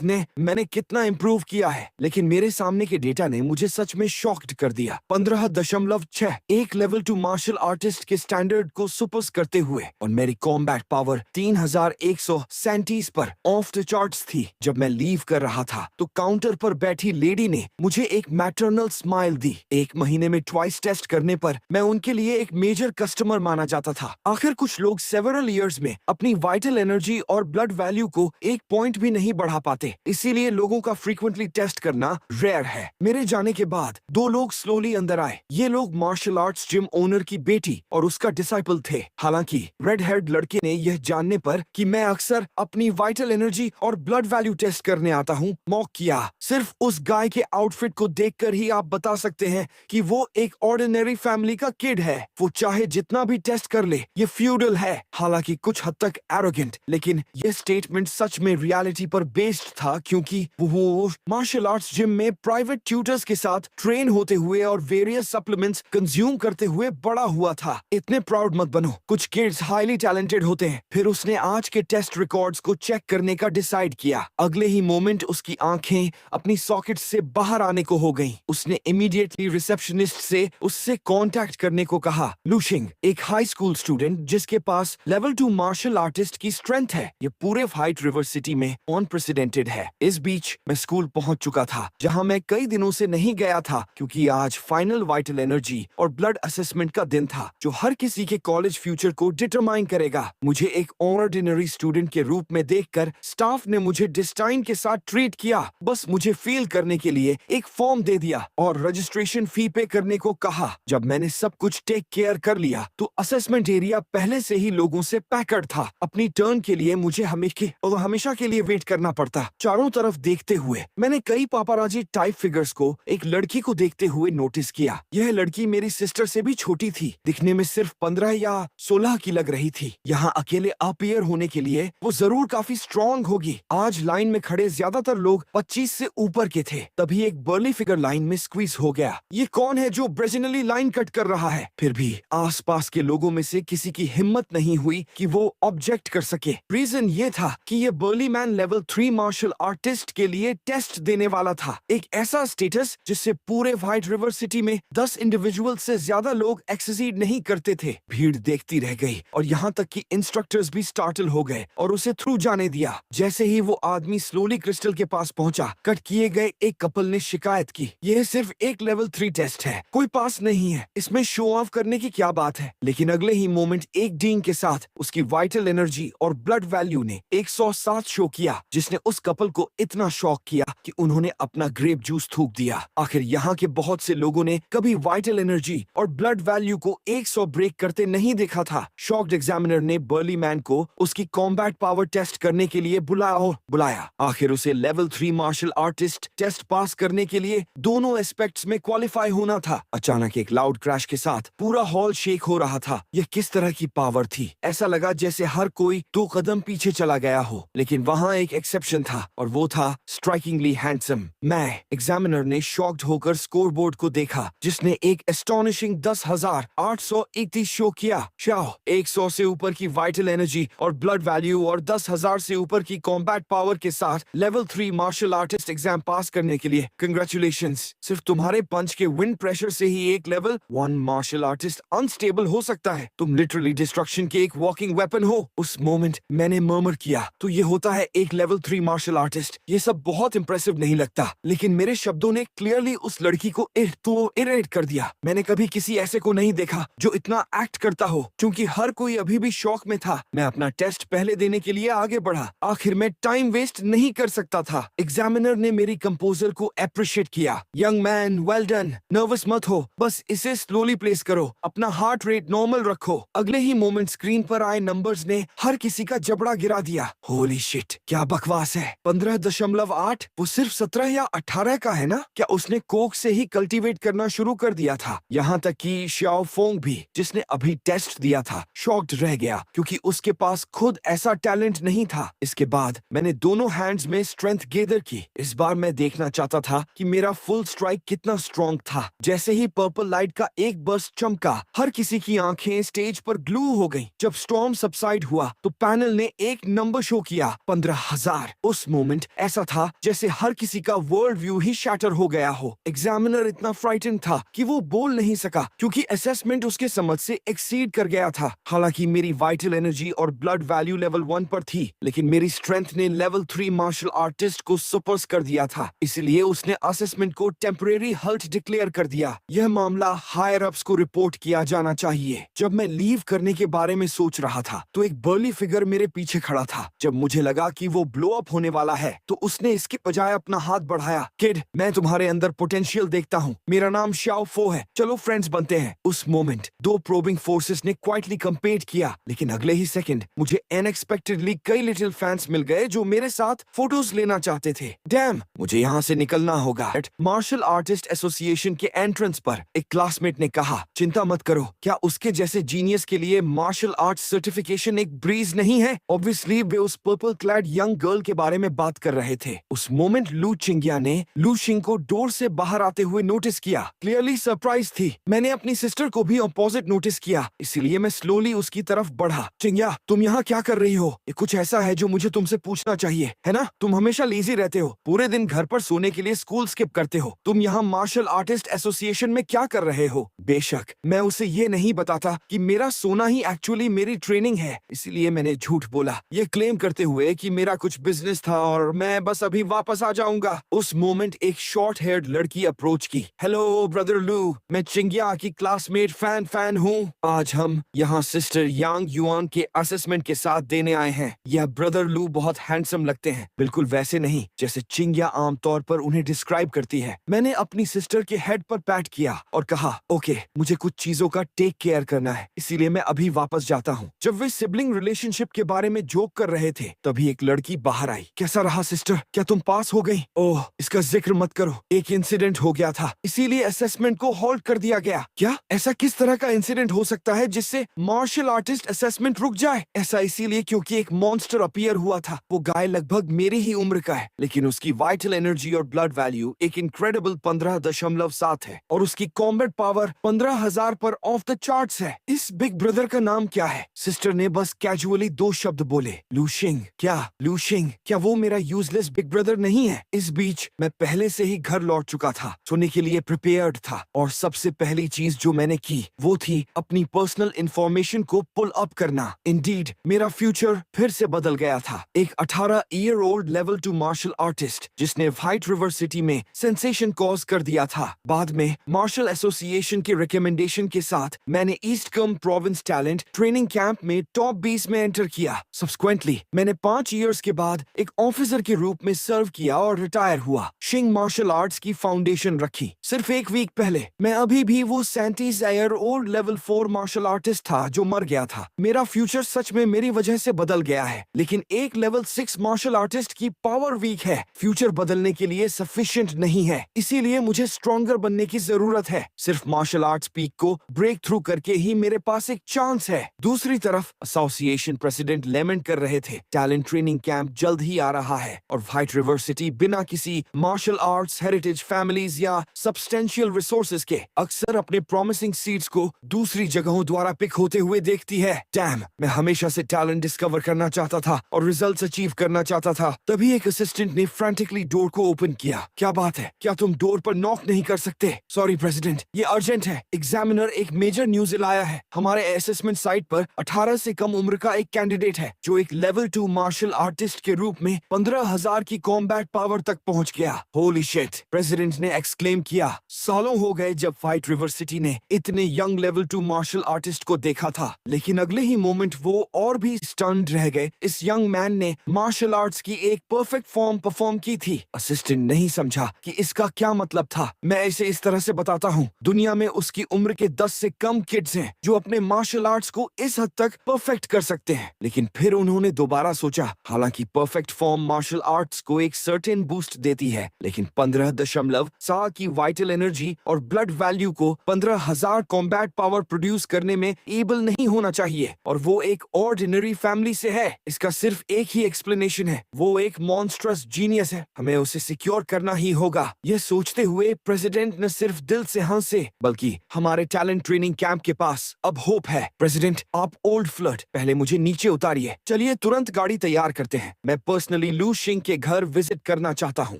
Speaker 1: ने मैंने कितना इम्प्रूव किया है। लेकिन मेरे सामने के डेटा ने मुझे सच में शॉक्ड कर दिया। 15.6 एक लेवल 2 मार्शल आर्टिस्ट के स्टैंडर्ड को सुपर्स करते हुए और मेरी कॉम्बैट पावर 3137 पर ऑफ द चार्ट्स थी। जब मैं लीव कर रहा था तो काउंटर पर बैठी लेडी ने मुझे एक मैटरनल स्माइल दी। 1 महीने में ट्वाइस टेस्ट करने पर मैं उनके लिए एक मेजर कस्टमर माना जाता था। आखिर कुछ लोग सेवरल ईयर्स में अपनी वाइटल एनर्जी और ब्लड वैल्यू को 1 पॉइंट भी नहीं बढ़ा पाते, इसीलिए लोगों का फ्रीक्वेंटली टेस्ट करना रेयर है। मेरे जाने के बाद 2 लोग स्लोली अंदर आए। ये लोग मार्शल आर्ट्स जिम ओनर की बेटी और उसका डिसाइपल थे। हालांकि रेड हेयर्ड लड़के ने यह जानने पर कि मैं अक्सर अपनी वाइटल एनर्जी और ब्लड वैल्यू टेस्ट करने आता हूँ, मॉक किया। सिर्फ उस गाय के आउटफिट को देखकर ही आप बता सकते हैं कि वो एक ऑर्डिनरी फैमिली का किड है। वो चाहे जितना भी टेस्ट कर ले, ये फ्यूडल है। हालांकि कुछ हद तक एरोगेंट, लेकिन ये स्टेटमेंट सच में रियलिटी पर बेस्ड था, क्योंकि वो मार्शल आर्ट्स जिम में प्राइवेट ट्यूटर्स के साथ ट्रेन होते हुए और वेरियस सप्लीमेंट्स कंज्यूम करते हुए बड़ा हुआ था। इतने प्राउड मत बनो, कुछ किड्स हाईली टैलेंटेड होते हैं। फिर उसने आज के टेस्ट रिकॉर्ड्स को चेक करने का डिसाइड किया। अगले ही मोमेंट उसकी आंखें अपनी सॉकेट से बाहर आने को हो गईं। उसने इमीडिएटली रिसेप्शनिस्ट से उससे कांटेक्ट करने को कहा। लूशिंग एक हाई स्कूल स्टूडेंट जिसके पास लेवल 2 मार्शल आर्टिस्ट की स्ट्रेंथ है। ये पूरे व्हाइट रिवर सिटी में अनप्रेसिडेंटेड है। इस बीच मैं स्कूल पहुंच चुका था, जहां मैं कई दिनों से नहीं गया था क्योंकि आज फाइनल वाइटल एनर्जी और ब्लड असेसमेंट का दिन था, जो हर किसी के कॉलेज फ्यूचर को डिटरमाइन करेगा। मुझे एक ऑर्डिनरी स्टूडेंट के रूप में देखकर स्टाफ ने मुझे डिस्टाइन के साथ ट्रीट किया। बस मुझे फील करने के लिए एक फॉर्म दे दिया और रजिस्ट्रेशन फी पे करने को कहा। जब मैंने सब कुछ टेक केयर कर लिया तो असेसमेंट एरिया पहले से ही लोगों से पैकड था। अपनी टर्न के लिए मुझे हमेशा के लिए वेट करना पड़ता। चारों तरफ देखते हुए मैंने कई पापाराजी टाइप फिगर्स को एक लड़की को देखते हुए नोटिस किया। यह लड़की मेरी सिस्टर से भी छोटी थी, दिखने में सिर्फ 15 या 16 की लग रही थी। यहाँ अकेले अपीयर होने के लिए वो जरूर काफी स्ट्रॉन्ग होगी। आज लाइन में खड़े ज्यादातर लोग 25 से ऊपर के थे। तभी एक बर्ली फिगर लाइन में स्क्वीज हो गया। ये कौन है जो ब्रेजिनली लाइन कट कर रहा है? फिर भी आसपास के लोगों में से किसी की हिम्मत नहीं हुई कि वो ऑब्जेक्ट कर सके। रीजन ये था कि ये burly man level 3 martial artist के लिए टेस्ट देने वाला था। एक ऐसा स्टेटस जिससे पूरे व्हाइट रिवर सिटी में 10 इंडिविजुअल से ज्यादा लोग एक्सेसीड नहीं करते थे। भीड़ देखती रह गई और यहाँ तक कि इंस्ट्रक्टर्स भी स्टार्टल हो गए और उसे थ्रू जाने दिया। जैसे ही वो आदमी स्लोली क्रिस्टल के पास पहुंचा, कट किए गए एक कपल ने शिकायत की, यह सिर्फ एक लेवल 3 टेस्ट है, कोई पास नहीं है, इसमें शो ऑफ करने की क्या बात है। लेकिन अगले ही मोमेंट एक डींग के साथ उसकी वाइटल एनर्जी और ब्लड वैल्यू ने 107 शो किया, जिसने उस कपल को इतना शॉक किया कि उन्होंने अपना ग्रेप जूस थूक दिया। आखिर यहाँ के बहुत से लोगों ने कभी वाइटल एनर्जी और ब्लड वैल्यू को 100 ब्रेक करते नहीं देखा था। शॉक्ड एग्जामिनर ने बर्ली मैन को उसकी कॉम्बैट पावर टेस्ट करने के लिए बुलाया। आखिर उसे level 3 martial artist test pass करने के लिए दोनों एस्पेक्ट्स में क्वालिफाई होना था। अचानक एक लाउड क्रैश के साथ पूरा हॉल शेक हो रहा था। यह किस तरह की पावर थी? ऐसा लगा जैसे हर कोई 2 कदम पीछे चला गया हो। लेकिन वहाँ एक एक्सेप्शन था और वो था स्ट्राइकिंगली हैंडसम मैं। एग्जामिनर ने शॉक्ड होकर स्कोर बोर्ड को देखा, जिसने एक एस्टोनिशिंग 10,831 शो किया। 100 से ऊपर की वाइटल एनर्जी और ब्लड वैल्यू और 10,000 से ऊपर की कॉम्बैट पावर के साथ level 3 martial artist exam pass करने के लिए कंग्रेचुलेशंस। सिर्फ तुम्हारे पंच के विंड प्रेशर से ही एक लेवल 1 मार्शल आर्टिस्ट अनस्टेबल हो सकता है। तुम लिटरली डिस्ट्रक्शन के एक वॉकिंग वेपन हो। उस मोमेंट मैंने मर्मर किया, तो ये होता है एक लेवल 3 मार्शल आर्टिस्ट। ये सब बहुत इंप्रेसिव नहीं लगता, लेकिन मेरे शब्दों ने क्लियरली उस लड़की को इरिटेट कर दिया। मैंने कभी किसी ऐसे को नहीं देखा जो इतना एक्ट करता हो। क्योंकि हर कोई अभी भी शॉक में था, मैं अपना टेस्ट पहले देने के लिए आगे बढ़ा। आखिर मैं टाइम वेस्ट नहीं कर सकता था। एग्जामिनर ने मेरी कंपोजर को अप्रिशिएट किया। Young man, well done, nervous मत हो, बस इसे स्लोली प्लेस करो, अपना हार्ट रेट नॉर्मल रखो। अगले ही मोमेंट स्क्रीन पर आए नंबर्स ने हर किसी का जबड़ा गिरा दिया। होली शिट, क्या बकवास है। 15.8 वो सिर्फ 17 या 18 का है ना? क्या उसने कोक से ही कल्टीवेट करना शुरू कर दिया था? यहाँ तक कि शाओ फोंग भी, जिसने अभी टेस्ट दिया था, शॉक्ड रह गया क्योंकि उसके पास खुद ऐसा टैलेंट नहीं था। इसके बाद मैंने दोनों हैंड्स में स्ट्रेंथ गेदर की। इस बार मैं देखना चाहता था कि मेरा फुल स्ट्राइक कितना स्ट्रॉन्ग था। जैसे ही पर्पल लाइट का एक बर्स्ट चमका, हर किसी की आंखें स्टेज पर ग्लू हो गईं। जब स्टॉर्म सबसाइड हुआ तो पैनल ने एक नंबर शो किया, 15,000। उस मोमेंट ऐसा था जैसे हर किसी का वर्ल्ड व्यू ही शैटर हो गया हो। एग्जामिनर इतना फ्राइटन था कि वो बोल नहीं सका क्योंकि असेसमेंट उसके समझ से एक्सीड कर गया था। हालांकि मेरी वाइटल एनर्जी और ब्लड वैल्यू लेवल 1 पर थी, लेकिन मेरी स्ट्रेंथ ने लेवल 3 मार्शल आर्टिस्ट को सुपर्स कर दिया था। इसलिए उसने असेसमेंट को टेम्परेरी हल्ट डिक्लेयर कर दिया। यह मामला हायर अप्स को रिपोर्ट किया जाना चाहिए। जब मैं लीव करने के बारे में सोच रहा था तो एक बर्ली फिगर मेरे पीछे खड़ा था। जब मुझे लगा कि वो ब्लो अप होने वाला है तो उसने इसके बजाय अपना हाथ बढ़ाया। किड, मैं तुम्हारे अंदर पोटेंशियल देखता हूँ। मेरा नाम शाओ फो है, चलो फ्रेंड्स बनते हैं। उस मोमेंट 2 प्रोबिंग फोर्सेस ने क्वाइटली कंपेट किया, लेकिन अगले ही सेकंड मुझे अनएक्सपेक्टेडली कई लिटिल फैंस मिल गए जो मेरे साथ फोटोज लेना चाहते थे। डैम, मुझे यहाँ से निकलना होगा। मार्शल आर्टिस्ट एसोसिएशन के एंट्रेंस पर एक क्लासमेट ने कहा, चिंता मत करो, क्या उसके जैसे जीनियस के लिए मार्शल आर्ट्स सर्टिफिकेशन एक ब्रीज नहीं है? ऑब्वियसली वे उस पर्पल क्लैड यंग गर्ल के बारे में बात कर रहे थे। उस मोमेंट लू चिंगिया ने लू शिंग को डोर से बाहर आते हुए नोटिस किया। क्लियरली सरप्राइज थी। मैंने अपनी सिस्टर को भी अपोजिट नोटिस किया, इसलिए मैं स्लोली उसकी तरफ बढ़ा। चिंगिया, तुम यहाँ क्या कर रही हो? ये कुछ ऐसा है जो मुझे तुमसे पूछना चाहिए, है ना? तुम हमेशा लेजी रहते हो, पूरे दिन घर पर सोने के लिए स्कूल स्किप करते हो। तुम यहाँ मार्शल आर्टिस्ट एसोसिएशन में क्या क्या कर रहे हो? बेशक मैं उसे ये नहीं बताता कि मेरा सोना ही एक्चुअली मेरी ट्रेनिंग है, इसीलिए मैंने झूठ बोला, ये क्लेम करते हुए कि मेरा कुछ बिजनेस था और मैं बस अभी वापस आ जाऊंगा। उस मोमेंट एक शॉर्ट हेयर्ड लड़की अप्रोच की। हेलो ब्रदर लू, मैं चिंगिया की क्लासमेट फैन हूँ। आज हम यहाँ सिस्टर यांग युआन के असेसमेंट के साथ देने आए हैं। यह ब्रदर लू बहुत हैंडसम लगते हैं, बिल्कुल वैसे नहीं जैसे चिंगिया आमतौर पर उन्हें डिस्क्राइब करती है। मैंने अपनी सिस्टर के हेड पर पैट किया और कहा, ओके, मुझे कुछ चीजों का टेक केयर करना है, इसीलिए मैं अभी वापस जाता हूँ। जब वे सिबलिंग रिलेशनशिप के बारे में जोक कर रहे थे, तभी एक लड़की बाहर आई। कैसा रहा सिस्टर, क्या तुम पास हो गई? ओह, इसका जिक्र मत करो, एक इंसिडेंट हो गया था, इसीलिए असेसमेंट को होल्ड कर दिया गया। क्या? ऐसा किस तरह का इंसिडेंट हो सकता है जिससे मार्शल आर्टिस्ट असेसमेंट रुक जाए? ऐसा इसीलिए क्योंकि एक मॉन्स्टर अपीयर हुआ था। वो गाय लगभग मेरी ही उम्र का है, लेकिन उसकी वाइटल एनर्जी और ब्लड वैल्यू एक इनक्रेडिबल 15.7 है और उसकी कॉम्बैट पावर 15,000 पर ऑफ द चार्ट्स है। इस बिग ब्रदर का नाम क्या है? सिस्टर ने बस कैजुअली 2 शब्द बोले, लूशिंग। क्या लूशिंग? क्या वो मेरा यूजलेस बिग ब्रदर नहीं है? इस बीच मैं पहले से ही घर लौट चुका था, सोने के लिए प्रिपेयर्ड था और सबसे पहली चीज जो मैंने की वो थी अपनी पर्सनल इंफॉर्मेशन को पुल अप करना। इंडीड मेरा फ्यूचर फिर से बदल गया था। एक 18-year-old लेवल 2 मार्शल आर्टिस्ट जिसने व्हाइट रिवर सिटी में सेंसेशन कॉज कर दिया था। बाद में मार्शल एसोसिएशन के रिकमेंडेशन के साथ मैंने ईस्ट कम प्रोविंस टैलेंट ट्रेनिंग कैंप में टॉप 20 में एंटर किया। सब्सिक्वेंटली मैंने 5 इयर्स के बाद एक ऑफिसर के रूप में सर्व किया और रिटायर हुआ। शिंग मार्शल आर्ट्स की फाउंडेशन रखी। सिर्फ एक वीक पहले मैं अभी भी वो 37-year-old लेवल 4 मार्शल आर्टिस्ट था जो मर गया था। मेरा फ्यूचर सच में मेरी वजह से बदल गया है, लेकिन एक लेवल 6 मार्शल आर्टिस्ट की पावर वीक है। फ्यूचर बदलने के लिए सफिशिएंट नहीं है, इसीलिए मुझे स्ट्रॉन्गर बनने की जरूरत है। सिर्फ मार्शल आर्ट्स पीक को ब्रेक थ्रू करके ही मेरे पास एक चांस है। दूसरी तरफ एसोसिएशन प्रेसिडेंट लेमेंट कर रहे थे, टैलेंट ट्रेनिंग कैंप जल्द ही आ रहा है और व्हाइट रिवर सिटी बिना किसी मार्शल आर्ट्स हेरिटेज फैमिलीज या सब्सटेंशियल रिसोर्सेज के अक्सर अपने प्रॉमिसिंग सीड्स को दूसरी जगहों द्वारा पिक होते हुए देखती है। डैम, मैं हमेशा से टैलेंट डिस्कवर करना चाहता था और रिजल्ट्स अचीव करना चाहता था। तभी एक असिस्टेंट ने फ्रैंटिकली डोर को ओपन किया। क्या बात है, क्या तुम डोर पर नॉक नहीं कर सकते? सॉरी प्रेसिडेंट, ये अर्जेंट है। एग्जामिनर एक मेजर न्यूज लाया है। हमारे असेसमेंट साइट पर 18 से कम उम्र का एक कैंडिडेट है जो एक लेवल 2 मार्शल आर्टिस्ट के रूप में 15,000 की कॉम्बैट पावर तक पहुंच गया। होली शिट, प्रेसिडेंट ने एक्सक्लेम किया। सालों हो गए जब व्हाइट रिवर सिटी ने इतने यंग लेवल 2 मार्शल आर्टिस्ट को देखा था, लेकिन अगले ही मोमेंट वो और भी स्टन्ड रह गए। इस यंग मैन ने मार्शल आर्ट्स की एक परफेक्ट फॉर्म परफॉर्म की थी। असिस्टेंट नहीं समझा कि इसका क्या मतलब था। मैं इसे इस तरह से बताता हूँ, दुनिया में उसकी उम्र के 10 से कम किड्स हैं जो अपने मार्शल आर्ट्स को इस हद तक परफेक्ट कर सकते हैं। लेकिन फिर उन्होंने दोबारा सोचा, हालांकि परफेक्ट फॉर्म मार्शल आर्ट्स को एक सर्टेन बूस्ट देती है, लेकिन 15.7 की वाइटल एनर्जी और ब्लड वैल्यू को 15,000 कॉम्बैट पावर प्रोड्यूस करने में एबल नहीं होना चाहिए, और वो एक ऑर्डिनरी फैमिली से है। इसका सिर्फ एक ही एक्सप्लेनेशन है, वो एक मॉन्स्ट्रस जीनियस है। हमें उसे सिक्योर करना ही होगा। यह सोचते हुए प्रेसिडेंट न सिर्फ दिल से हंसे, बल्कि हमारे टैलेंट ट्रेनिंग कैंप के पास अब होप है। प्रेसिडेंट, आप ओल्ड फ्लर्ट, पहले मुझे नीचे उतारिए। चलिए तुरंत गाड़ी तैयार करते हैं। मैं पर्सनली लू शिंग के घर विजिट करना चाहता हूँ।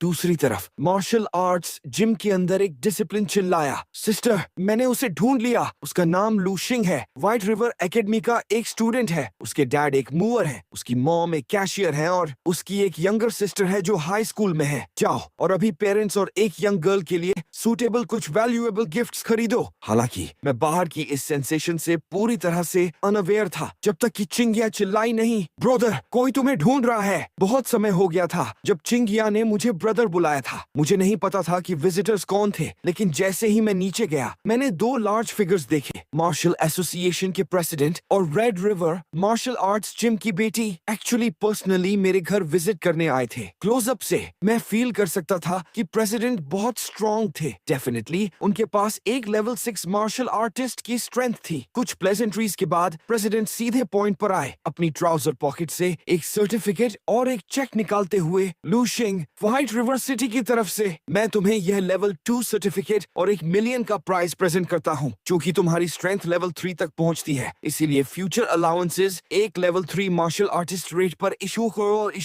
Speaker 1: दूसरी तरफ मार्शल आर्ट्स जिम के अंदर एक डिसिप्लिन चिल्लाया, सिस्टर, मैंने उसे ढूंढ लिया। उसका नाम लू शिंग है, व्हाइट रिवर एकेडमी का एक स्टूडेंट है। उसके डैड एक मूवर है, उसकी मॉम एक कैशियर है और उसकी एक यंगर सिस्टर है जो हाई स्कूल में है। जाओ और अभी पेरेंट्स और एक यंग गर्ल के लिए सूटेबल कुछ वैल्यूएबल गिफ्ट्स खरीदो। हालांकि मैं बाहर की इस सेंसेशन से पूरी तरह से अनअवेयर था जब तक कि चिंगिया चिल्लाई नहीं, ब्रदर, कोई तुम्हें ढूंढ रहा है। बहुत समय हो गया था जब चिंगिया ने मुझे ब्रदर बुलाया था। मुझे नहीं पता था कि विजिटर्स कौन थे, लेकिन जैसे ही मैं नीचे गया मैंने 2 लार्ज फिगर्स देखे, मार्शल एसोसिएशन के प्रेसिडेंट और red river martial arts gym की बेटी। एक्चुअली पर्सनली मेरे घर विजिट करने आए थे। क्लोजअप से मैं फील कर सकता था कि प्रेसिडेंट बहुत स्ट्रॉन्ग थे। डेफिनेटली उनके पास एक लेवल 6 मार्शल आर्टिस्ट की स्ट्रेंथ थी। कुछ प्लेजेंट्रीज के बाद प्रेसिडेंट सीधे पॉइंट पर आए। अपनी ट्राउजर पॉकेट से एक सर्टिफिकेट और एक चेक निकालते हुए, लू शिंग, व्हाइट रिवर सिटी की तरफ से मैं तुम्हें यह लेवल 2 सर्टिफिकेट और 1 मिलियन का प्राइज प्रेजेंट करता हूँ, जो कि तुम्हारी स्ट्रेंथ लेवल 3 तक पहुँचती है। इसीलिए फ्यूचर अलाउंसेस एक लेवल 3 मार्शल आर्टिस्ट रेट पर इशू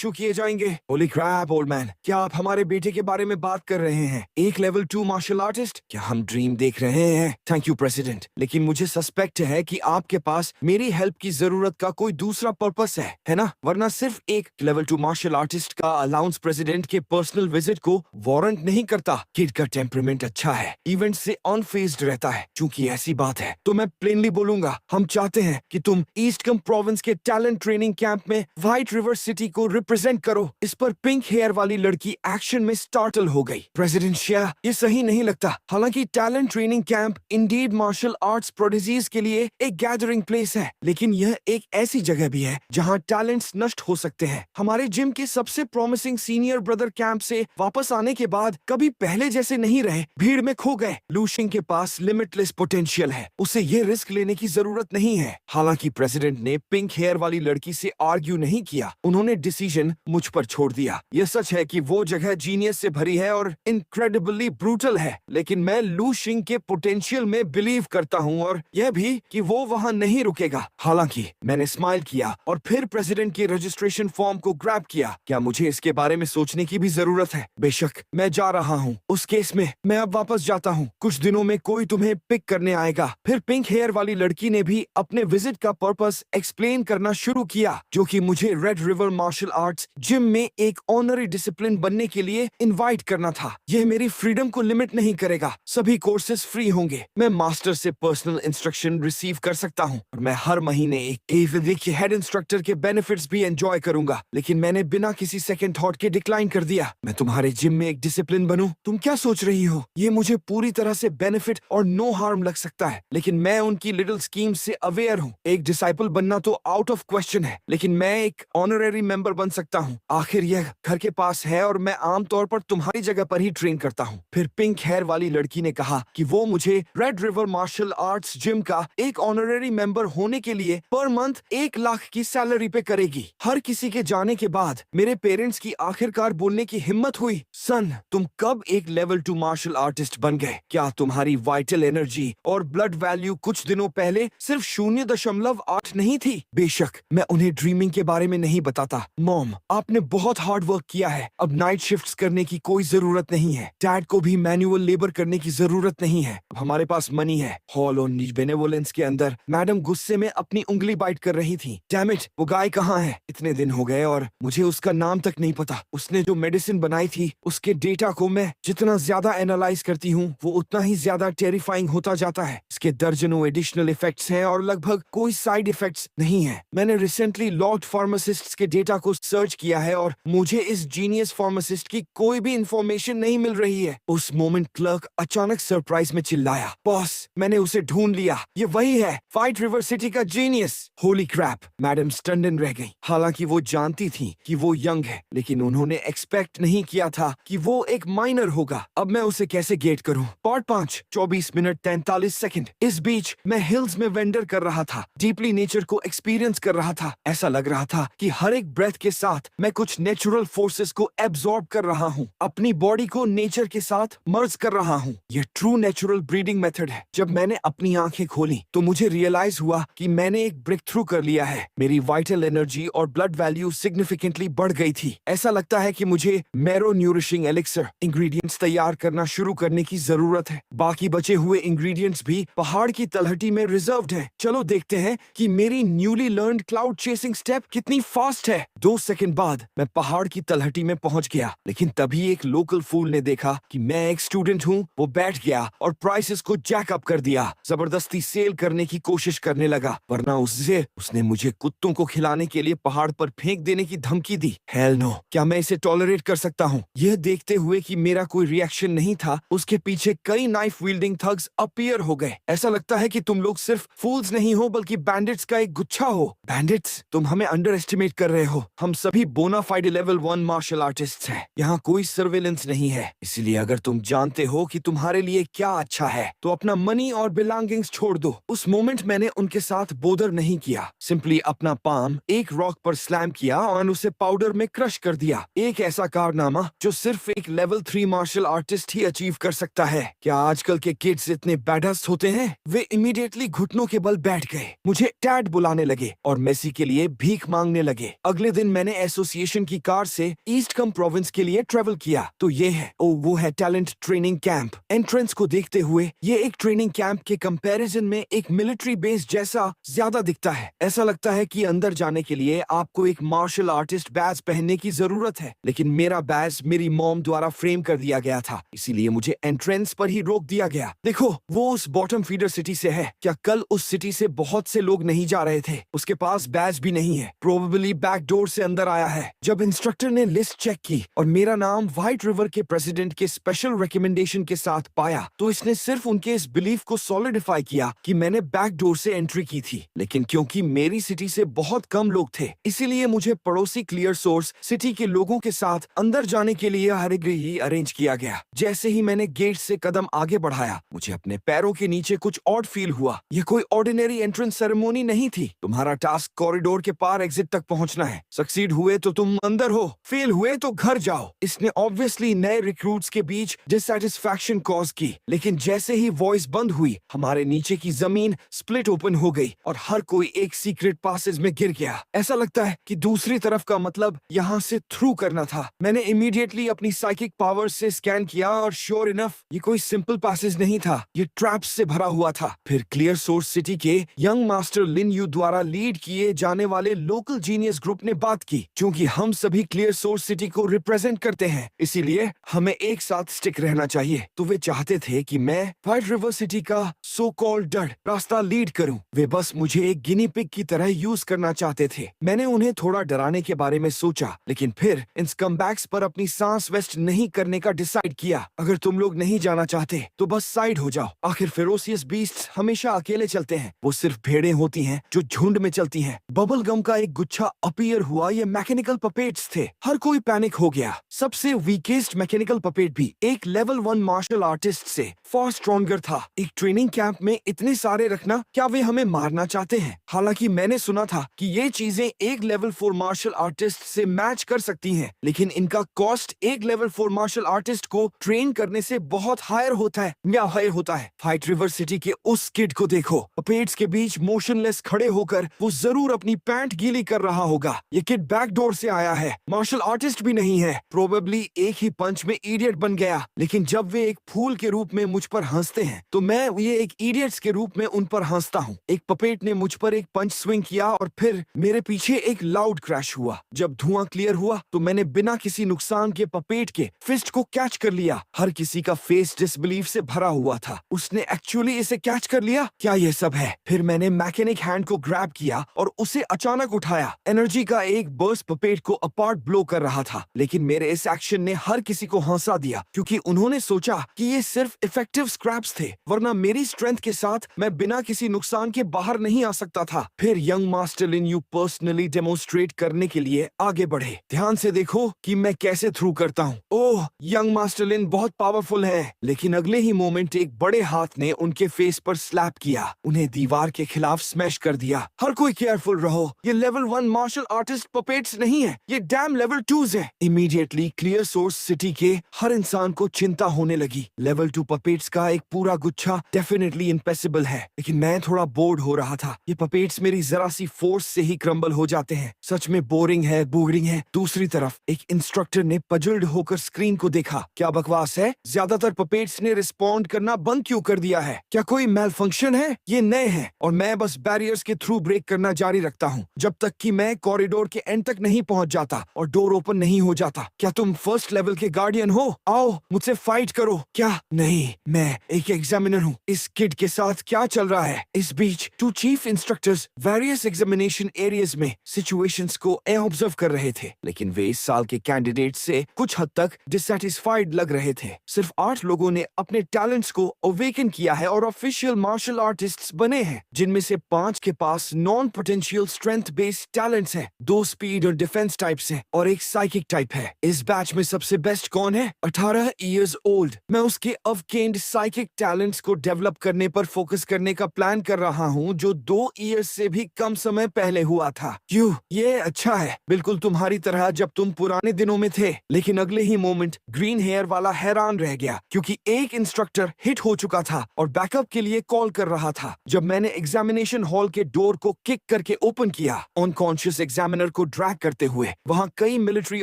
Speaker 1: किए जाएंगे। होली क्रैप ओल्ड मैन, क्या आप हमारे बेटे के बारे में बात कर रहे हैं? एक लेवल 2 मार्शल आर्टिस्ट? क्या हम ड्रीम देख रहे हैं। थैंक यू प्रेसिडेंट, लेकिन मुझे सस्पेक्ट है कि आपके पास मेरी हेल्प की जरूरत का कोई दूसरा पर्पस है ना? वरना सिर्फ एक लेवल 2 मार्शल आर्टिस्ट का अलाउंस प्रेसिडेंट के पर्सनल विजिट को वारंट नहीं करता। किड का टेम्परामेंट अच्छा है, इवेंट से अनफेज्ड रहता है। चूंकि ऐसी बात है तो मैं प्लेनली बोलूंगा, हम चाहते हैं कि तुम ईस्टकम प्रोविंस के टैलेंट ट्रेनिंग कैंप में व्हाइट रिवर सिटी को रिप्रेजेंट करो। इस पर पिंक हेयर वाली लड़की एक्शन में स्टार्टल हो गई। प्रेसिडेंट शिया, ये सही नहीं लगता। हालांकि talent training camp indeed martial arts prodigies के लिए एक गैदरिंग प्लेस है, लेकिन यह एक ऐसी जगह भी है जहां टैलेंट्स नष्ट हो सकते हैं। हमारे जिम के सबसे प्रॉमिसिंग सीनियर ब्रदर कैंप से वापस आने के बाद कभी पहले जैसे नहीं रहे, भीड़ में खो गए। लूशिंग के पास लिमिटलेस पोटेंशियल है, उसे ये रिस्क लेने की जरूरत नहीं है। हालांकि प्रेसिडेंट ने पिंक हेयर वाली लड़की से आर्ग्यू नहीं किया, उन्होंने डिसीजन मुझ पर छोड़ दिया। यह सच है कि वो जगह जीनियस से भरी है और इनक्रेडिबली ब्रूटल है, लेकिन मैं लूशिंग के पोटेंशियल में बिलीव करता हूँ और यह भी कि वो वहाँ नहीं रुकेगा। हालांकि मैंने स्माइल किया और फिर प्रेसिडेंट के रजिस्ट्रेशन फॉर्म को ग्रैब किया। क्या मुझे इसके बारे में सोचने की भी जरूरत है? बेशक, मैं जा रहा हूँ। उस केस में मैं अब वापस जाता हूँ। कुछ दिनों में कोई तुम्हें पिक करने आएगा। फिर पिंक हेयर वाली लड़की ने भी अपने विजिट का पर्पस एक्सप्लेन करना शुरू किया, जो कि मुझे red river martial arts gym में एक ऑनरी डिसिप्लिन बनने के लिए इनवाइट करना था। यह मेरी फ्रीडम को लिमिट नहीं करेगा। सभी कोर्सेज फ्री होंगे। मैं मास्टर से पर्सनल इंस्ट्रक्शन रिसीव कर सकता हूँ और मैं हर महीने एक हेड इंस्ट्रक्टर के बेनिफिट्स भी एंजॉय करूंगा। लेकिन मैंने बिना किसी सेकंड थॉट के डिक्लाइन कर दिया। मैं तुम्हारे जिम में एक डिसिप्लिन बनूं? तुम क्या सोच रही हो? ये मुझे पूरी तरह से बेनिफिट और नो हार्म लग सकता है, लेकिन मैं उनकी लिटिल स्कीम से अवेयर हूँ। एक डिसाइपल बनना तो आउट ऑफ क्वेश्चन है, लेकिन मैं एक ऑनरेरी मेंबर बन सकता हूँ। आखिर यह घर के पास है और मैं आमतौर पर तुम्हारी जगह पर ही ट्रेन करता हूँ। फिर पिंक हेयर वाली लड़की ने कहा कि वो मुझे red river martial arts gym का एक ऑनरेरी मेंबर होने के लिए पर मंथ 1 लाख की सैलरी पे करेगी। हर किसी के जाने के बाद मेरे पेरेंट्स की आखिरकार बोलने की हिम्मत हुई, सन, तुम कब एक लेवल 2 मार्शल आर्टिस्ट बन गए? क्या तुम्हारी वाइटल एनर्जी और ब्लड वैल्यू कुछ दिनों पहले सिर्फ 0.8 नहीं थी? बेशक, मैं उन्हें ड्रीमिंग के बारे में नहीं बताता। मॉम, आपने बहुत हार्ड वर्क किया है। अब नाइट शिफ्ट्स करने की कोई जरूरत नहीं है। डैड को भी मैनुअल लेबर करने की जरूरत नहीं है। अब हमारे पास मनी है। हॉल ऑन बेनेवोलेंस के अंदर मैडम गुस्से में अपनी उंगली बाइट कर रही थी। डैम इट, वो गाय कहाँ है? इतने दिन हो गए और मुझे उसका नाम तक नहीं पता। उसने जो मेडिसिन बनाई थी, उसके डेटा को मैं जितना ज्यादा एनालाइज करती हूँ, वो उतना ही ज्यादा टेरिफाइंग होता जाता है। इसके दर्जनों एडिशनल इफेक्ट्स हैं और लगभग कोई साइड इफेक्ट्स नहीं है। मैंने रिसेंटली लॉर्ड फार्मासिस्ट के डेटा को सर्च किया है और मुझे इस जीनियस फार्मासिस्ट की कोई भी इंफॉर्मेशन नहीं मिल रही है। उस मोमेंट क्लर्क अचानक सरप्राइज में चिल्लाया, बॉस, मैंने उसे ढूंढ लिया। ये वही है, व्हाइट रिवर सिटी का जीनियस। होली क्रैप, मैडम स्टंडन रह गई। हालांकि वो जानती थी कि वो यंग है, लेकिन उन्होंने एक्सपेक्ट नहीं किया था कि वो एक माइनर होगा। अब मैं उसे कैसे गेट करूं? Part 5, 24 minute 43 second. इस बीच मैं हिल्स में वेंडर कर रहा था, डीपली नेचर को एक्सपीरियंस कर रहा था। ऐसा लग रहा था कि हर एक ब्रेथ के साथ मैं कुछ नेचुरल फोर्सेस को एब्सॉर्ब कर रहा हूँ, अपनी बॉडी को नेचर के साथ मर्ज कर रहा हूँ। यह ट्रू नेचुरल ब्रीडिंग मेथड है। जब मैंने अपनी आंखें खोली तो मुझे रियलाइज हुआ कि मैंने एक ब्रेक थ्रू कर लिया है। मेरी वाइटल एनर्जी और ब्लड वैल्यू सिग्निफिकेंटली बढ़ गई थी। ऐसा लगता है कि मुझे मैरो न्यूरिशिंग एलिक्सर इंग्रेडिएंट्स तैयार करना शुरू करने की जरूरत है। बाकी बचे हुए इंग्रेडिएंट्स भी पहाड़ की तलहटी में रिजर्व्ड हैं। चलो देखते हैं कि मेरी newly learned cloud chasing step कितनी फास्ट है। 2 सेकंड बाद मैं पहाड़ की तलहटी में पहुंच गया, लेकिन तभी एक लोकल फूल ने देखा कि मैं एक स्टूडेंट हूँ। वो बैठ गया और प्राइसेस को जैक अप कर दिया। जबरदस्ती सेल करने की कोशिश करने लगा, वरना उसने मुझे कुत्तों को खिलाने के लिए पहाड़ पर फेंक देने की धमकी दी। हेल नो, क्या मैं इसे टॉलरेट कर सकता हूँ? यह देखते हुए कि मेरा कोई रिएक्शन नहीं था, उसके पीछे कई नाइफ वील्डिंग थग्स अपीयर हो गए। ऐसा लगता है कि तुम लोग सिर्फ फूल्स नहीं हो, बल्कि बैंडिट्स का एक गुच्छा हो। बैंडिट्स, तुम हमें अंडर एस्टिमेट कर रहे हो। हम सभी बोनाफाइड लेवल 1 मार्शल आर्टिस्ट हैं। यहाँ कोई सर्वेलेंस नहीं है, इसलिए अगर तुम जानते हो कि तुम्हारे लिए क्या अच्छा है, तो अपना मनी और बिलोंगिंग्स छोड़ दो। उस मोमेंट मैंने उनके साथ बोदर नहीं किया, सिंपली अपना पाम एक रॉक पर स्लैम किया और उसे पाउडर में क्रश कर दिया। एक ऐसा कारनामा जो सिर्फ एक लेवल 3 मार्शल आर्टिस्ट ही अचीव कर सकता है। क्या आजकल के किड्स इतने बैडस्ट होते हैं? वे इमीडिएटली घुटनों के बल बैठ गए, मुझे डैड बुलाने लगे और मेसी के लिए भीख मांगने लगे। अगले दिन मैंने एसोसिएशन की कार से ईस्टकम प्रोविंस के लिए ट्रेवल किया। तो ये है, वो है टैलेंट ट्रेनिंग कैंप। एंट्रेंस को देखते हुए ये एक ट्रेनिंग कैंप के कंपैरिजन में एक मिलिट्री बेस जैसा ज्यादा दिखता है। ऐसा लगता है कि अंदर जाने के लिए आपको एक मार्शल आर्टिस्ट बैज पहनने की जरूरत है, लेकिन मेरा बैज मेरी मॉम द्वारा फ्रेम कर दिया गया था, इसीलिए मुझे एंट्रेंस पर ही रोक दिया गया। देखो, वो उस बॉटम फीडर सिटी से है। क्या कल उस सिटी से बहुत से लोग नहीं जा रहे थे? उसके पास बैज भी नहीं है, प्रोबेबली बैक डोर से अंदर आया है। जब इंस्ट्रक्टर ने लिस्ट चेक की और मेरा नाम व्हाइट रिवर के प्रेसिडेंट के स्पेशल रिकमेंडेशन के साथ पाया, तो इसने सिर्फ उनके इस बिलीफ को सॉलिडिफाई किया कि मैंने बैक डोर से एंट्री की थी। लेकिन क्योंकि मेरी सिटी से बहुत कम लोग थे, इसीलिए मुझे पड़ोसी क्लियर सोर्स सिटी के लोगों के साथ अंदर जाने के लिए हरिगृही अरेंज किया गया। जैसे ही मैंने गेट से कदम आगे बढ़ाया, मुझे अपने पैरों के नीचे कुछ ऑड फील हुआ। यह कोई ऑर्डिनरी एंट्रेंस सेरेमोनी नहीं थी। तुम्हारा टास्क कॉरिडोर के पार एग्जिट तक पहुंचना है। सक्सीड हुए तो तुम अंदर हो, फेल हुए तो घर जाओ। इसने ऑब्वियसली नए रिक्रूट्स के बीच डिससैटिस्फैक्शन कॉज की, लेकिन जैसे ही वॉइस बंद हुई, हमारे नीचे की जमीन स्प्लिट ओपन हो गई और हर कोई एक सीक्रेट पासेज में गिर गया। ऐसा लगता है कि दूसरी तरफ का मतलब यहाँ से थ्रू करना था। मैंने इमीडिएटली अपनी साइकिक पावर से स्कैन किया और श्योर इनफ ये कोई सिंपल पैसेज नहीं था, ये ट्रैप्स से भरा हुआ था। फिर क्लियर सोर्स सिटी के यंग मास्टर लिन यू द्वारा लीड किए जाने वाले लोकल जीनियस ग्रुप ने बात की। क्योंकि हम सभी क्लियर सोर्स सिटी को रिप्रेजेंट करते हैं, इसीलिए हमें एक साथ स्टिक रहना चाहिए। तो वे चाहते थे कि मैं व्हाइट रिवर सिटी का सो कॉल्ड डड रास्ता लीड करूं। वे बस मुझे एक गिनी पिग की तरह यूज करना चाहते थे। मैंने उन्हें थोड़ा डराने के बारे में सोचा, लेकिन फिर इन स्कमबैग्स पर अपनी सांस वेस्ट नहीं करने का डिसाइड किया। अगर तुम लोग नहीं जाना चाहते तो बस साइड हो जाओ। आखिर फेरोसियस बीस्ट्स हमेशा अकेले चलते हैं, वो सिर्फ भेड़ें होती हैं जो झुंड में चलती हैं। बबल गम का एक गुच्छा अपीयर हुआ, ये मैकेनिकल पपेट्स थे। हर कोई पैनिक हो गया। सबसे वीकेस्ट मैकेनिकल पपेट भी एक लेवल 1 मार्शल आर्टिस्ट से फॉर स्ट्रॉन्गर था। एक ट्रेनिंग कैंप में इतने सारे रखना, क्या वे हमें मारना चाहते हैं? हालांकि मैंने सुना था कि ये चीजें एक लेवल 4 मार्शल आर्टिस्ट से मैच कर सकती हैं, लेकिन इनका कॉस्ट एक लेवल 4 मार्शल आर्टिस्ट को ट्रेन करने से बहुत हायर होता है। व्हाइट रिवर सिटी के उस किड को देखो, पपेट्स के बीच मोशनलेस खड़े होकर वो जरूर अपनी पैंट गीली कर रहा होगा। ये किड बैक डोर से आया है, मार्शल आर्टिस्ट भी नहीं है, प्रोबेबली एक ही पंच में इडियट बन गया। लेकिन जब वे एक फूल के रूप में मुझ पर हंसते हैं, तो मैं ये एक इडियट्स के रूप में उन पर हंसता हूँ। एक पपेट ने मुझ पर एक पंच स्विंग किया और फिर मेरे पीछे एक लाउड क्रैश हुआ। जब धुआं क्लियर हुआ तो मैंने बिना किसी नुकसान के पपेट के फिस्ट को कैच कर लिया। हर किसी का फेस डिसबिलीफ से भरा हुआ था। उसने एक्चुअली इसे कैच कर लिया? क्या ये सब है? फिर मैंने मैकेनिक हैंड को ग्रैब किया और उसे अचानक उठाया। एनर्जी का एक बर्स्ट पपेट को अपार्ट ब्लो कर रहा था, लेकिन मेरे इस एक्शन ने हर किसी को हंसा दिया, क्योंकि उन्होंने सोचा कि ये सिर्फ इफेक्टिव स्क्रैप्स थे, वरना मेरी स्ट्रेंथ के साथ मैं बिना किसी नुकसान के बाहर नहीं आ सकता था। फिर young master Lin Yu personally demonstrate करने के लिए आगे बढ़े। ध्यान से देखो कि मैं कैसे थ्रू करता हूँ। ओह, यंग मास्टर लिन बहुत पावरफुल है। लेकिन अगले ही मोमेंट एक बड़े हाथ ने उनके फेस पर स्लैप किया, उन्हें दीवार के खिलाफ स्मैश कर दिया। हर कोई केयरफुल रहो, ये लेवल 1 मार्शल आर्टिस्ट पपेट्स नहीं है, ये डैम लेवल 2s है। इमीडिएटली क्लियर सोर्स सिटी के हर इंसान को चिंता होने लगी। लेवल 2 पपेट्स का एक पूरा गुच्छा डेफिनेटली इम्पॉसिबल है, लेकिन मैं थोड़ा बोर्ड हो रहा था। ये पपेट्स मेरी जरा सी फोर्स से ही क्रम्बल हो जाते हैं। सच में बोरिंग है, बोरिंग है। दूसरी तरफ एक इंस्ट्रक्टर ने पजल्ड होकर स्क्रीन को देखा। क्या बकवास है? ज्यादातर पपेट्स ने रिस्पॉन्ड करना बंद क्यों कर दिया है? क्या कोई मेल फंक्शन है? ये नए हैं और मैं बस बैरियर्स के थ्रू ब्रेक करना जारी रखता हूँ जब तक कि मैं कॉरिडोर के एंड तक नहीं पहुँच जाता और डोर ओपन नहीं हो जाता। क्या तुम फर्स्ट लेवल के गार्डियन हो? आओ मुझसे फाइट करो। क्या? नहीं, मैं एक एग्जामिनर हूँ। इस किड के साथ क्या चल रहा है? इस बीच 2 chief instructors various examination areas में सिचुएशंस को ऑब्जर्व कर रहे थे, लेकिन वे इस साल के कैंडिडेट से कुछ हद तक डिससैटिस्फाइड लग रहे थे। सिर्फ 8 लोगों ने अपने टैलेंट्स को अवेकन किया है और ऑफिशियल मार्शल आर्टिस्ट्स बने हैं, जिनमें से 5 के पास non potential strength based talents हैं, 2 स्पीड और डिफेंस टाइप्स हैं और एक साइकिक टाइप है। इस बैच में सबसे बेस्ट कौन है? 18 इयर्स ओल्ड। मैं उसके अवकेंड साइकिक टैलेंट्स को डेवलप करने पर फोकस करने का प्लान कर रहा हूँ, जो 2 इयर्स से भी कम समय पहले हुआ था। क्यों? ये अच्छा है, बिल्कुल तुम्हारी तरह जब तुम पुराने दिनों में थे। लेकिन अगले ही मोमेंट ग्रीन हेयर वाला हैरान रह गया, क्योंकि एक इंस्ट्रक्टर हिट हो चुका था और बैकअप के लिए कॉल कर रहा था। जब मैंने एग्जामिनेशन हॉल के डोर को किक करके ओपन किया, अनकॉन्शियस एग्जामिनर को ड्रैग करते हुए, वहाँ कई मिलिट्री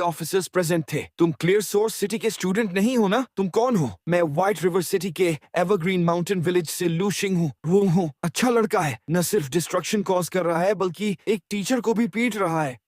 Speaker 1: ऑफिसर्स प्रेजेंट थे। तुम क्लियर सोर्स सिटी के स्टूडेंट नहीं हो ना? तुम कौन हो? मैं व्हाइट रिवर सिटी के एवरग्रीन माउंटेन विलेज से लूशिंग हूँ। वो हूँ अच्छा लड़का है, न सिर्फ डिस्ट्रक्शन कॉज कर रहा है बल्कि एक टीचर को भी पीट रहा है।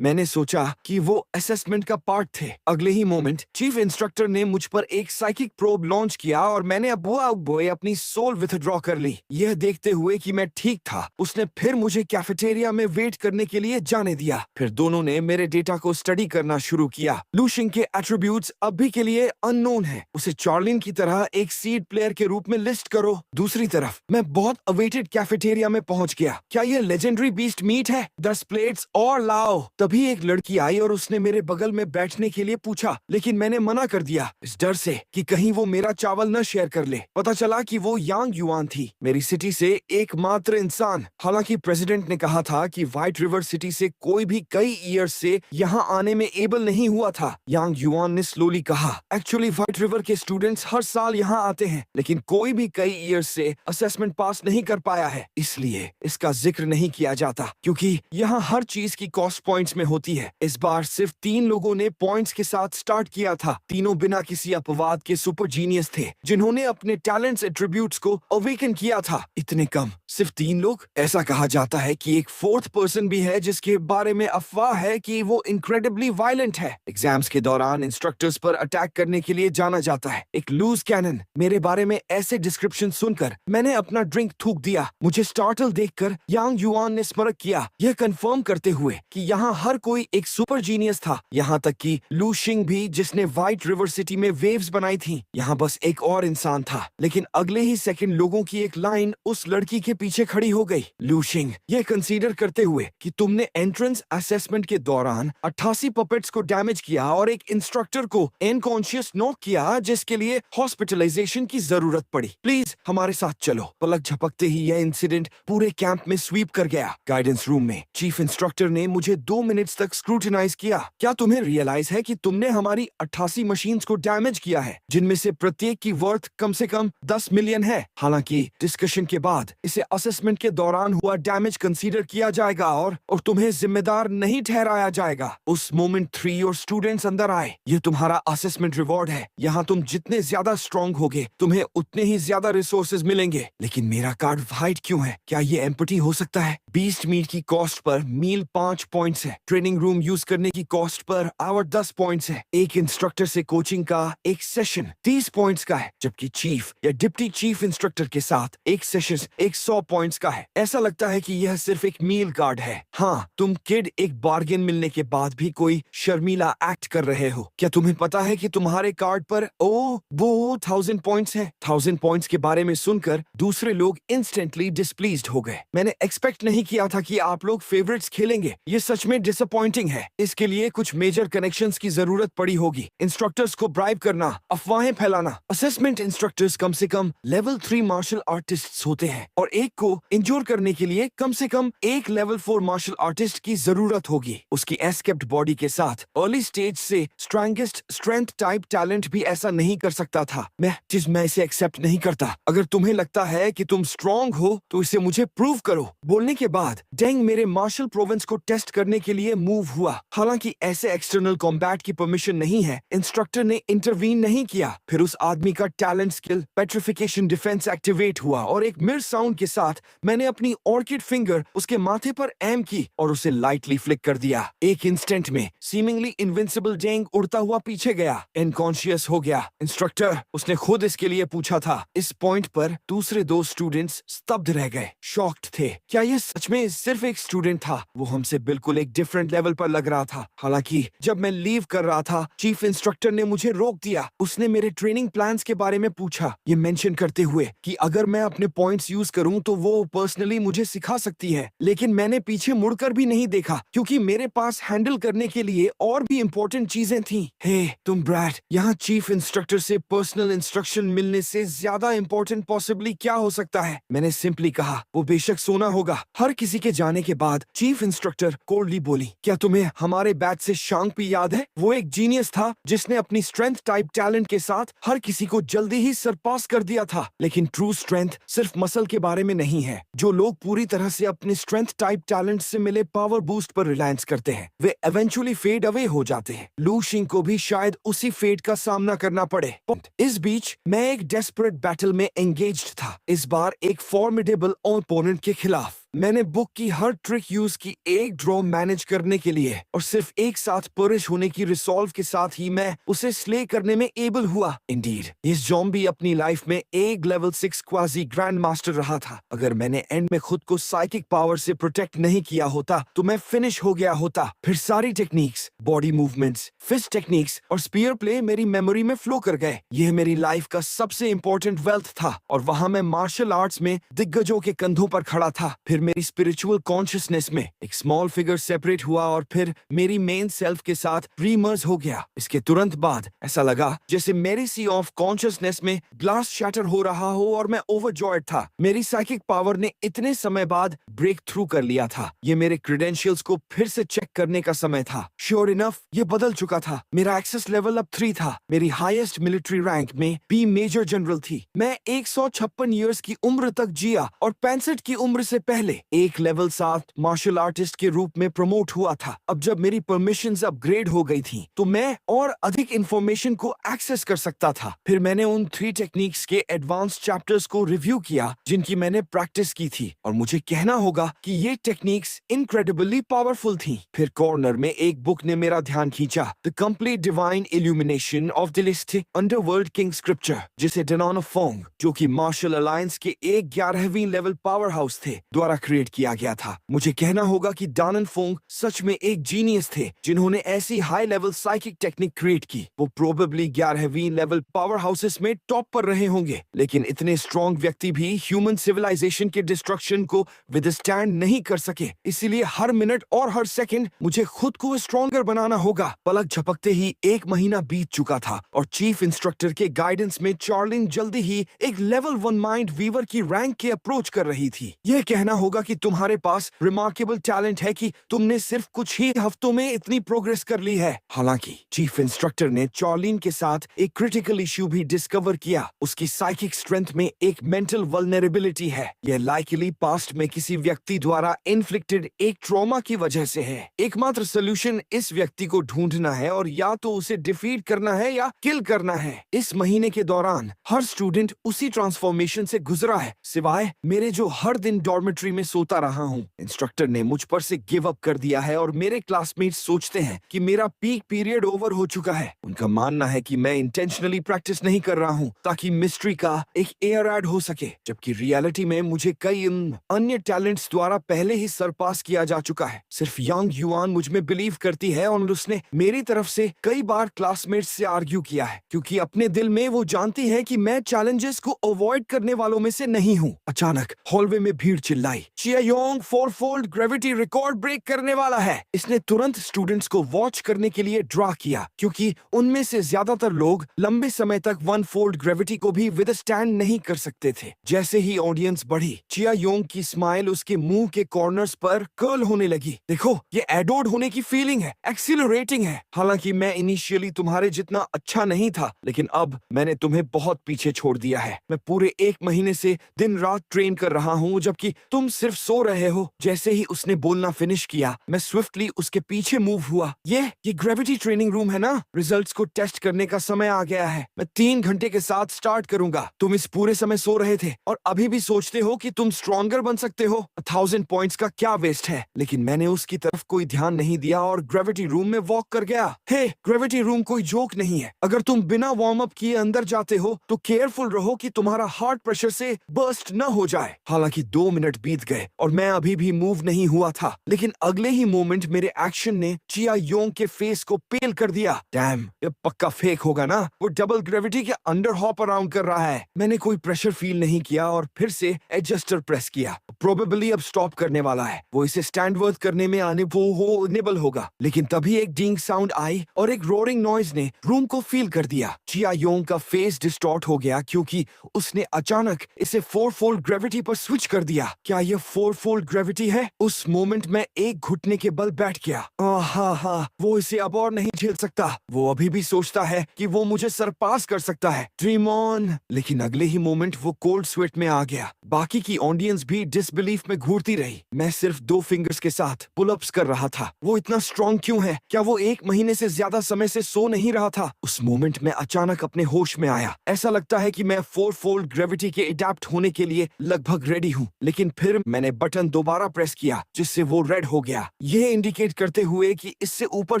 Speaker 1: मैंने सोचा कि वो असेसमेंट का पार्ट थे। अगले ही मोमेंट चीफ इंस्ट्रक्टर ने मुझ पर एक साइकिक प्रोब लॉन्च किया और मैंने अपनी सोल विथड्रॉ कर ली। यह देखते हुए कि मैं ठीक था, उसने फिर मुझे कैफेटेरिया में वेट करने के लिए जाने दिया। फिर दोनों ने मेरे डेटा को स्टडी करना शुरू किया। लूशिंग के एट्रीब्यूट्स अभी के लिए अननोन है। उसे चार्लिन की तरह एक सीड प्लेयर के रूप में लिस्ट करो। दूसरी तरफ मैं बहुत अवेटेड कैफेटेरिया में पहुंच गया। क्या यह लेजेंडरी बीस्ट मीट है? 10 प्लेट्स और लाओ। तभी एक लड़की आई और उसने मेरे बगल में बैठने के लिए पूछा, लेकिन मैंने मना कर दिया इस डर से कि कहीं वो मेरा चावल न शेयर कर ले। पता चला कि वो यांग युआन थी, मेरी सिटी से एकमात्र इंसान। हालांकि प्रेसिडेंट ने कहा था कि व्हाइट रिवर सिटी से कोई भी कई ईयर्स से यहाँ आने में एबल नहीं हुआ था। यांग युआन ने स्लोली कहा, एक्चुअली व्हाइट रिवर के स्टूडेंट्स हर साल यहाँ आते हैं, लेकिन कोई भी कई ईयर्स से असेसमेंट पास नहीं कर पाया है, इसलिए इसका जिक्र नहीं किया जाता क्योंकि यहाँ हर चीज की कॉस्ट पॉइंट्स में होती है। इस बार सिर्फ 3 लोगों ने पॉइंट्स के साथ स्टार्ट किया था। तीनों बिना किसी अपवाद के सुपर जीनियस थे जिन्होंने अपने टैलेंट्स एट्रीब्यूट्स को अवेकन किया था। इतने कम, सिर्फ 3 लोग। ऐसा कहा जाता है कि एक 4th पर्सन भी है जिसके बारे में अफवाह है कि वो इनक्रेडिबली वायलेंट है। एग्जाम्स के दौरान इंस्ट्रक्टर्स पर अटैक करने के लिए जाना जाता है। एक लूज कैनन। मेरे बारे में ऐसे डिस्क्रिप्शन सुनकर मैंने अपना ड्रिंक थूक दिया। मुझे स्टार्टल देखकर यांग युआन ने स्मरक किया, यह कंफर्म करते हुए कि यहाँ हर कोई एक सुपर जीनियस था, यहाँ तक कि लूशिंग भी, जिसने व्हाइट रिवर सिटी में वेव्स बनाई थी। यहाँ बस एक और इंसान था, लेकिन अगले ही सेकंड लोगों की एक लाइन उस लड़की के पीछे खड़ी हो गई। लूशिंग, ये कंसीडर करते हुए कि तुमने एंट्रेंस असेसमेंट के दौरान 88 पपेट्स को डैमेज किया और एक इंस्ट्रक्टर को अनकॉन्शियस नॉक किया जिसके लिए हॉस्पिटलाइजेशन की जरूरत पड़ी, प्लीज हमारे साथ चलो। पलक झपकते ही यह इंसिडेंट पूरे कैंप में स्वीप कर गया। गाइडेंस रूम में चीफ इंस्ट्रक्टर ने मुझे 2 मिनट्स तक स्क्रूटिनाइज किया। क्या तुम्हें रियलाइज है कि तुमने हमारी 88 मशीन्स को डैमेज किया है, जिनमें से प्रत्येक की वर्थ कम से कम 10 मिलियन है? हालांकि डिस्कशन के बाद इसे असेसमेंट के दौरान हुआ डैमेज कंसीडर किया जाएगा और तुम्हें जिम्मेदार नहीं ठहराया जाएगा। उस मोमेंट 3 और स्टूडेंट्स अंदर आए। ये तुम्हारा असेसमेंट रिवॉर्ड है। यहाँ तुम जितने ज्यादा स्ट्रॉन्ग होगे, तुम्हें उतने ही ज्यादा रिसोर्सेज मिलेंगे। लेकिन मेरा कार्ड व्हाइट क्यों है? क्या ये एम्पटी हो सकता है? बीस्ट मीट की कॉस्ट पर मील 5 पॉइंट्स है। ट्रेनिंग रूम यूज करने की कॉस्ट पर आवर 10 पॉइंट्स है। एक इंस्ट्रक्टर से कोचिंग का एक सेशन 30 पॉइंट्स का है, जबकि चीफ या डिप्टी चीफ इंस्ट्रक्टर के साथ एक सेशन 100 पॉइंट्स का है। ऐसा लगता है कि यह सिर्फ एक मील कार्ड है। हाँ, तुम किड एक बार्गेन मिलने के बाद भी कोई शर्मीला एक्ट कर रहे हो। क्या तुम्हें पता है कि तुम्हारे कार्ड पर वो 1000 पॉइंट्स है? 1000 पॉइंट्स के बारे में सुनकर दूसरे लोग इंस्टेंटली डिसप्लीज्ड हो गए। मैंने एक्सपेक्ट नहीं किया था कि आप लोग फेवरेट्स खेलेंगे। ये सच में डिसअपॉइंटिंग है। इसके लिए कुछ मेजर कनेक्शंस की जरूरत पड़ी होगी। इंस्ट्रक्टर्स को ब्राइब करना, अफवाहें फैलाना। असेसमेंट इंस्ट्रक्टर्स कम से कम लेवल 3 मार्शल आर्टिस्ट होते हैं और एक को इंजोर करने के लिए कम से कम एक लेवल 4 मार्शल आर्टिस्ट की जरूरत होगी। उसकी एस्केप्ड बॉडी के साथ अर्ली स्टेज से स्ट्रॉन्गेस्ट स्ट्रेंथ टाइप टैलेंट भी ऐसा नहीं कर सकता था। मैं इसे एक्सेप्ट नहीं करता। अगर तुम्हें लगता है कि तुम स्ट्रॉन्ग हो तो इसे मुझे प्रूव करो। बोलने के बाद डेंग मेरे मार्शल प्रोवेंस को टेस्ट करने के लिए मूव हुआ। हालांकि ऐसे एक्सटर्नल कॉम्बैट की परमिशन नहीं है, इंस्ट्रक्टर ने इंटरवीन नहीं किया। फिर उस आदमी का talent skill petrification defence activate हुआ और एक मिर साउंड के साथ मैंने अपनी ऑर्किड फिंगर उसके माथे पर एम की और उसे लाइटली फ्लिक कर दिया। एक इंस्टेंट में सीमिंगली इनविंसिबल डेंग उड़ता हुआ पीछे गया, अनकॉन्शियस हो गया। इंस्ट्रक्टर, उसने खुद इसके लिए पूछा था। इस पॉइंट पर दूसरे 2 स्टूडेंट्स स्तब्ध रह गए, शॉक्ड थे। क्या यह सच में सिर्फ एक स्टूडेंट था? वो हमसे बिल्कुल एक डिफरेंट लेवल पर लग रहा था। हालांकि जब मैं लीव कर रहा था, चीफ इंस्ट्रक्टर ने मुझे रोक दिया। उसने मेरे ट्रेनिंग प्लान्स के बारे में पूछा, ये मेंशन करते हुए कि अगर मैं अपने पॉइंट्स यूज करूं तो वो पर्सनली मुझे सिखा सकती है। लेकिन मैंने पीछे मुड़कर भी नहीं देखा क्योंकि मेरे पास हैंडल करने के लिए और भी इम्पोर्टेंट चीजें थीं। हे तुम ब्रैट, यहाँ चीफ इंस्ट्रक्टर से पर्सनल इंस्ट्रक्शन मिलने से ज्यादा इम्पोर्टेंट पॉसिबली क्या हो सकता है? मैंने सिंपली कहा, वो बेशक सोना होगा। हर किसी के जाने के बाद चीफ इंस्ट्रक्टर कोल्डली बोली, क्या तुम्हें हमारे बैच से शांगपी याद है? वो एक जीनियस था जिसने अपनी स्ट्रेंथ टाइप टैलेंट के साथ हर किसी को जल्दी ही सरपास कर दिया था। लेकिन ट्रू स्ट्रेंथ सिर्फ मसल के बारे में नहीं है। जो लोग पूरी तरह से अपने स्ट्रेंथ टाइप टैलेंट से मिले पावर बूस्ट पर रिलायंस करते हैं, वे इवेंचुअली फेड अवे हो जाते हैं। लू शिंग को भी शायद उसी फेट का सामना करना पड़े। इस बीच मैं एक डेस्परेट बैटल में एंगेज्ड था, इस बार एक फॉर्मिडेबल ओपोनेंट के खिलाफ। मैंने बुक की हर ट्रिक यूज की एक ड्रॉ मैनेज करने के लिए, और सिर्फ एक साथ परिश होने की रिसॉल्व के साथ ही मैं उसे स्ले करने में एबल हुआ। इंडीड, इस ज़ॉम्बी अपनी लाइफ में एक लेवल 6 क्वाजी ग्रैंड मास्टर रहा था। अगर मैंने एंड में खुद को साइकिक पावर से प्रोटेक्ट नहीं किया होता तो मैं फिनिश हो गया होता। फिर सारी techniques, body movements, fist techniques और स्पीयर प्ले मेरी मेमोरी में फ्लो कर गए। यह मेरी लाइफ का सबसे इंपॉर्टेंट वेल्थ था, और वहां मैं मार्शल आर्ट्स में दिग्गजों के कंधों पर खड़ा था। फिर मेरी स्पिरिचुअल कॉन्शियसनेस में एक स्मॉल फिगर सेपरेट हुआ और फिर मेरी मेन सेल्फ के साथ रीमर्ज हो गया। इसके तुरंत बाद ऐसा लगा जैसे मेरी सी ऑफ कॉन्शियसनेस में ग्लास शैटर हो रहा हो और मैं ओवरजॉयड था। मेरी साइकिक पावर ने इतने समय बाद ब्रेक थ्रू कर लिया था। ये मेरे क्रेडेंशियल्स को फिर से चेक करने का समय था। श्योर इनफ, ये बदल चुका था। मेरा एक्सेस लेवल अब 3 था। मेरी हाईएस्ट मिलिट्री रैंक में बी मेजर जनरल थी। मैं 156 ईयर्स की उम्र तक जिया और 65 की उम्र से पहले एक लेवल 7 मार्शल आर्टिस्ट के रूप में प्रमोट हुआ था। अब जब मेरी परमिशंस अपग्रेड हो गई थी तो मैं और अधिक इंफॉर्मेशन को एक्सेस कर सकता था। फिर मैंने उन 3 टेक्निक्स के एडवांस चैप्टर्स को रिव्यू किया जिनकी मैंने प्रैक्टिस की थी, और मुझे कहना होगा कि ये टेक्निक्स इनक्रेडिबली पावरफुल थी। फिर कॉर्नर में एक बुक ने मेरा ध्यान खींचा, the complete divine illumination of the लिस्टिक अंडरवर्ल्ड किंग स्क्रिप्चर, जिसे डेनॉन फोंग, जो कि मार्शल अलायंस के एक 11वीं लेवल पावर हाउस थे, द्वारा क्रिएट किया गया था। मुझे कहना होगा कि डानन फोंग सच में एक जीनियस थे जिन्होंने ऐसी high level psychic technique create की। वो प्रोबेबली 11वीं लेवल पावर हाउसेस में टॉप पर रहे होंगे, लेकिन इतने स्ट्रॉन्ग व्यक्ति भी ह्यूमन सिविलाइजेशन के डिस्ट्रक्शन को विदस्टैंड नहीं कर सके। इसीलिए हर मिनट और हर सेकंड मुझे खुद को स्ट्रॉन्गर बनाना होगा। पलक झपकते ही 1 महीना बीत चुका था और चीफ इंस्ट्रक्टर के गाइडेंस में चार्लिन जल्दी ही एक लेवल 1 माइंड वीवर की रैंक के अप्रोच कर रही थी। यह कहना होगा कि तुम्हारे पास रिमार्केबल टैलेंट है कि तुमने सिर्फ कुछ ही हफ्तों में इतनी प्रोग्रेस कर ली है। हालांकि चीफ इंस्ट्रक्टर ने चार्लिन के साथ एक क्रिटिकल इश्यू भी डिस्कवर किया। उसकी साइकिक स्ट्रेंथ में एक मेंटल वल्नरेबिलिटी है। यह लाइकली पास्ट में किसी व्यक्ति द्वारा इन्फ्लिक्टेड एक ट्रॉमा की वजह से है। एकमात्र सोल्यूशन इस व्यक्ति को ढूंढना है और या तो उसे डिफीट करना है या किल करना है। इस महीने के दौरान हर स्टूडेंट उसी ट्रांसफॉर्मेशन से गुजरा है, सिवाय मेरे जो हर दिन डॉर्मेट्री में सोता रहा हूँ। इंस्ट्रक्टर ने मुझ पर से गिव अप कर दिया है और मेरे क्लासमेट्स सोचते हैं कि मेरा पीक पीरियड ओवर हो चुका है। उनका मानना है कि मैं इंटेंशनली प्रैक्टिस नहीं कर रहा हूँ ताकि मिस्ट्री का एक एयर ऐड हो सके, जबकि रियलिटी में मुझे कई अन्य टैलेंट्स द्वारा पहले ही सरपास किया जा चुका है। सिर्फ यांग युआन मुझ में बिलीव करती है और उसने मेरी तरफ से कई बार क्लासमेट्स से आर्ग्यू किया है, क्योंकि अपने दिल में वो जानती है कि मैं चैलेंजेस को अवॉइड करने वालों में से नहीं हूँ। अचानक हॉलवे में भीड़ चिल्लाई, चियायोंग 4-फोल्ड ग्रेविटी रिकॉर्ड ब्रेक करने वाला है। इसने तुरंत स्टूडेंट्स को वॉच करने के लिए ड्रा किया, क्योंकि उनमें से ज्यादातर लोग लंबे समय तक 1-फोल्ड ग्रेविटी को भी विदस्टैंड नहीं कर सकते थे। जैसे ही ऑडियंस बढ़ी, चियायोंग की स्माइल उसके मुंह के कॉर्नर्स पर कर्ल होने लगी। देखो, ये एडोर्ड होने की फीलिंग है, एक्सीलरेटिंग है। हालांकि मैं इनिशियली तुम्हारे जितना अच्छा नहीं था, लेकिन अब मैंने तुम्हें बहुत पीछे छोड़ दिया है। मैं पूरे 1 महीने से दिन रात ट्रेन कर रहा हूँ, जबकि तुम सिर्फ सो रहे हो। जैसे ही उसने बोलना फिनिश किया, मैं स्विफ्टली उसके पीछे मूव हुआ। ये ग्रेविटी ट्रेनिंग रूम है ना? रिजल्ट्स को टेस्ट करने का समय आ गया है। मैं 3 घंटे के साथ स्टार्ट करूंगा। तुम इस पूरे समय सो रहे थे और अभी भी सोचते हो कि तुम स्ट्रॉन्गर बन सकते हो। 1000 पॉइंट्स का क्या वेस्ट है? लेकिन मैंने उसकी तरफ कोई ध्यान नहीं दिया और ग्रेविटी रूम में वॉक कर गया। हे, ग्रेविटी रूम कोई जोक नहीं है। अगर तुम बिना वार्म अप किए अंदर जाते हो तो केयरफुल रहो कि तुम्हारा हार्ट प्रेशर से बर्स्ट न हो जाए। हालांकि 2 मिनट बीत गए और मैं अभी भी मूव नहीं हुआ था, लेकिन अगले ही मोमेंट मेरे एक्शन ने चियायोंग के फेस को पेल कर दिया। डैम, ये पक्का फेक होगा ना? वो डबल ग्रेविटी के अंडर हॉप अराउंड कर रहा है। मैंने कोई प्रेशर फील नहीं किया और फिर से एडजस्टर प्रेस किया। प्रोबेबली अब स्टॉप करने वाला है। वो इसे स्टैंडवर्थ करने में आने वो इनेबल होगा। लेकिन तभी एक डींग साउंड आई और एक रोरिंग नॉइज ने रूम को फील कर दिया। चियायोंग का फेस डिस्टॉर्ट हो गया क्योंकि उसने अचानक इसे 4-फोल्ड ग्रेविटी पर स्विच कर दिया। क्या यह 4-fold ग्रेविटी है? उस मोमेंट में एक घुटने के बल बैठ गया। हा, वो इसे अब और नहीं झेल सकता। वो अभी भी सोचता है कि वो मुझे सरपास कर सकता है। Dream on. लेकिन अगले ही मोमेंट वो कोल्ड स्वेट में आ गया। बाकी की ऑडियंस भी डिसबिलीफ में घूरती रही। मैं सिर्फ 2 फिंगर्स के साथ पुलअप्स कर रहा था। वो इतना स्ट्रॉन्ग क्यों है? क्या वो 1 महीने से ज्यादा समय से सो नहीं रहा था? उस मोमेंट में अचानक अपने होश में आया। ऐसा लगता है कि मैं 4-fold ग्रेविटी के अडैप्ट होने के लिए लगभग रेडी हूँ। लेकिन फिर मैंने बटन दोबारा प्रेस किया, जिससे वो रेड हो गया, यह इंडिकेट करते हुए कि इससे ऊपर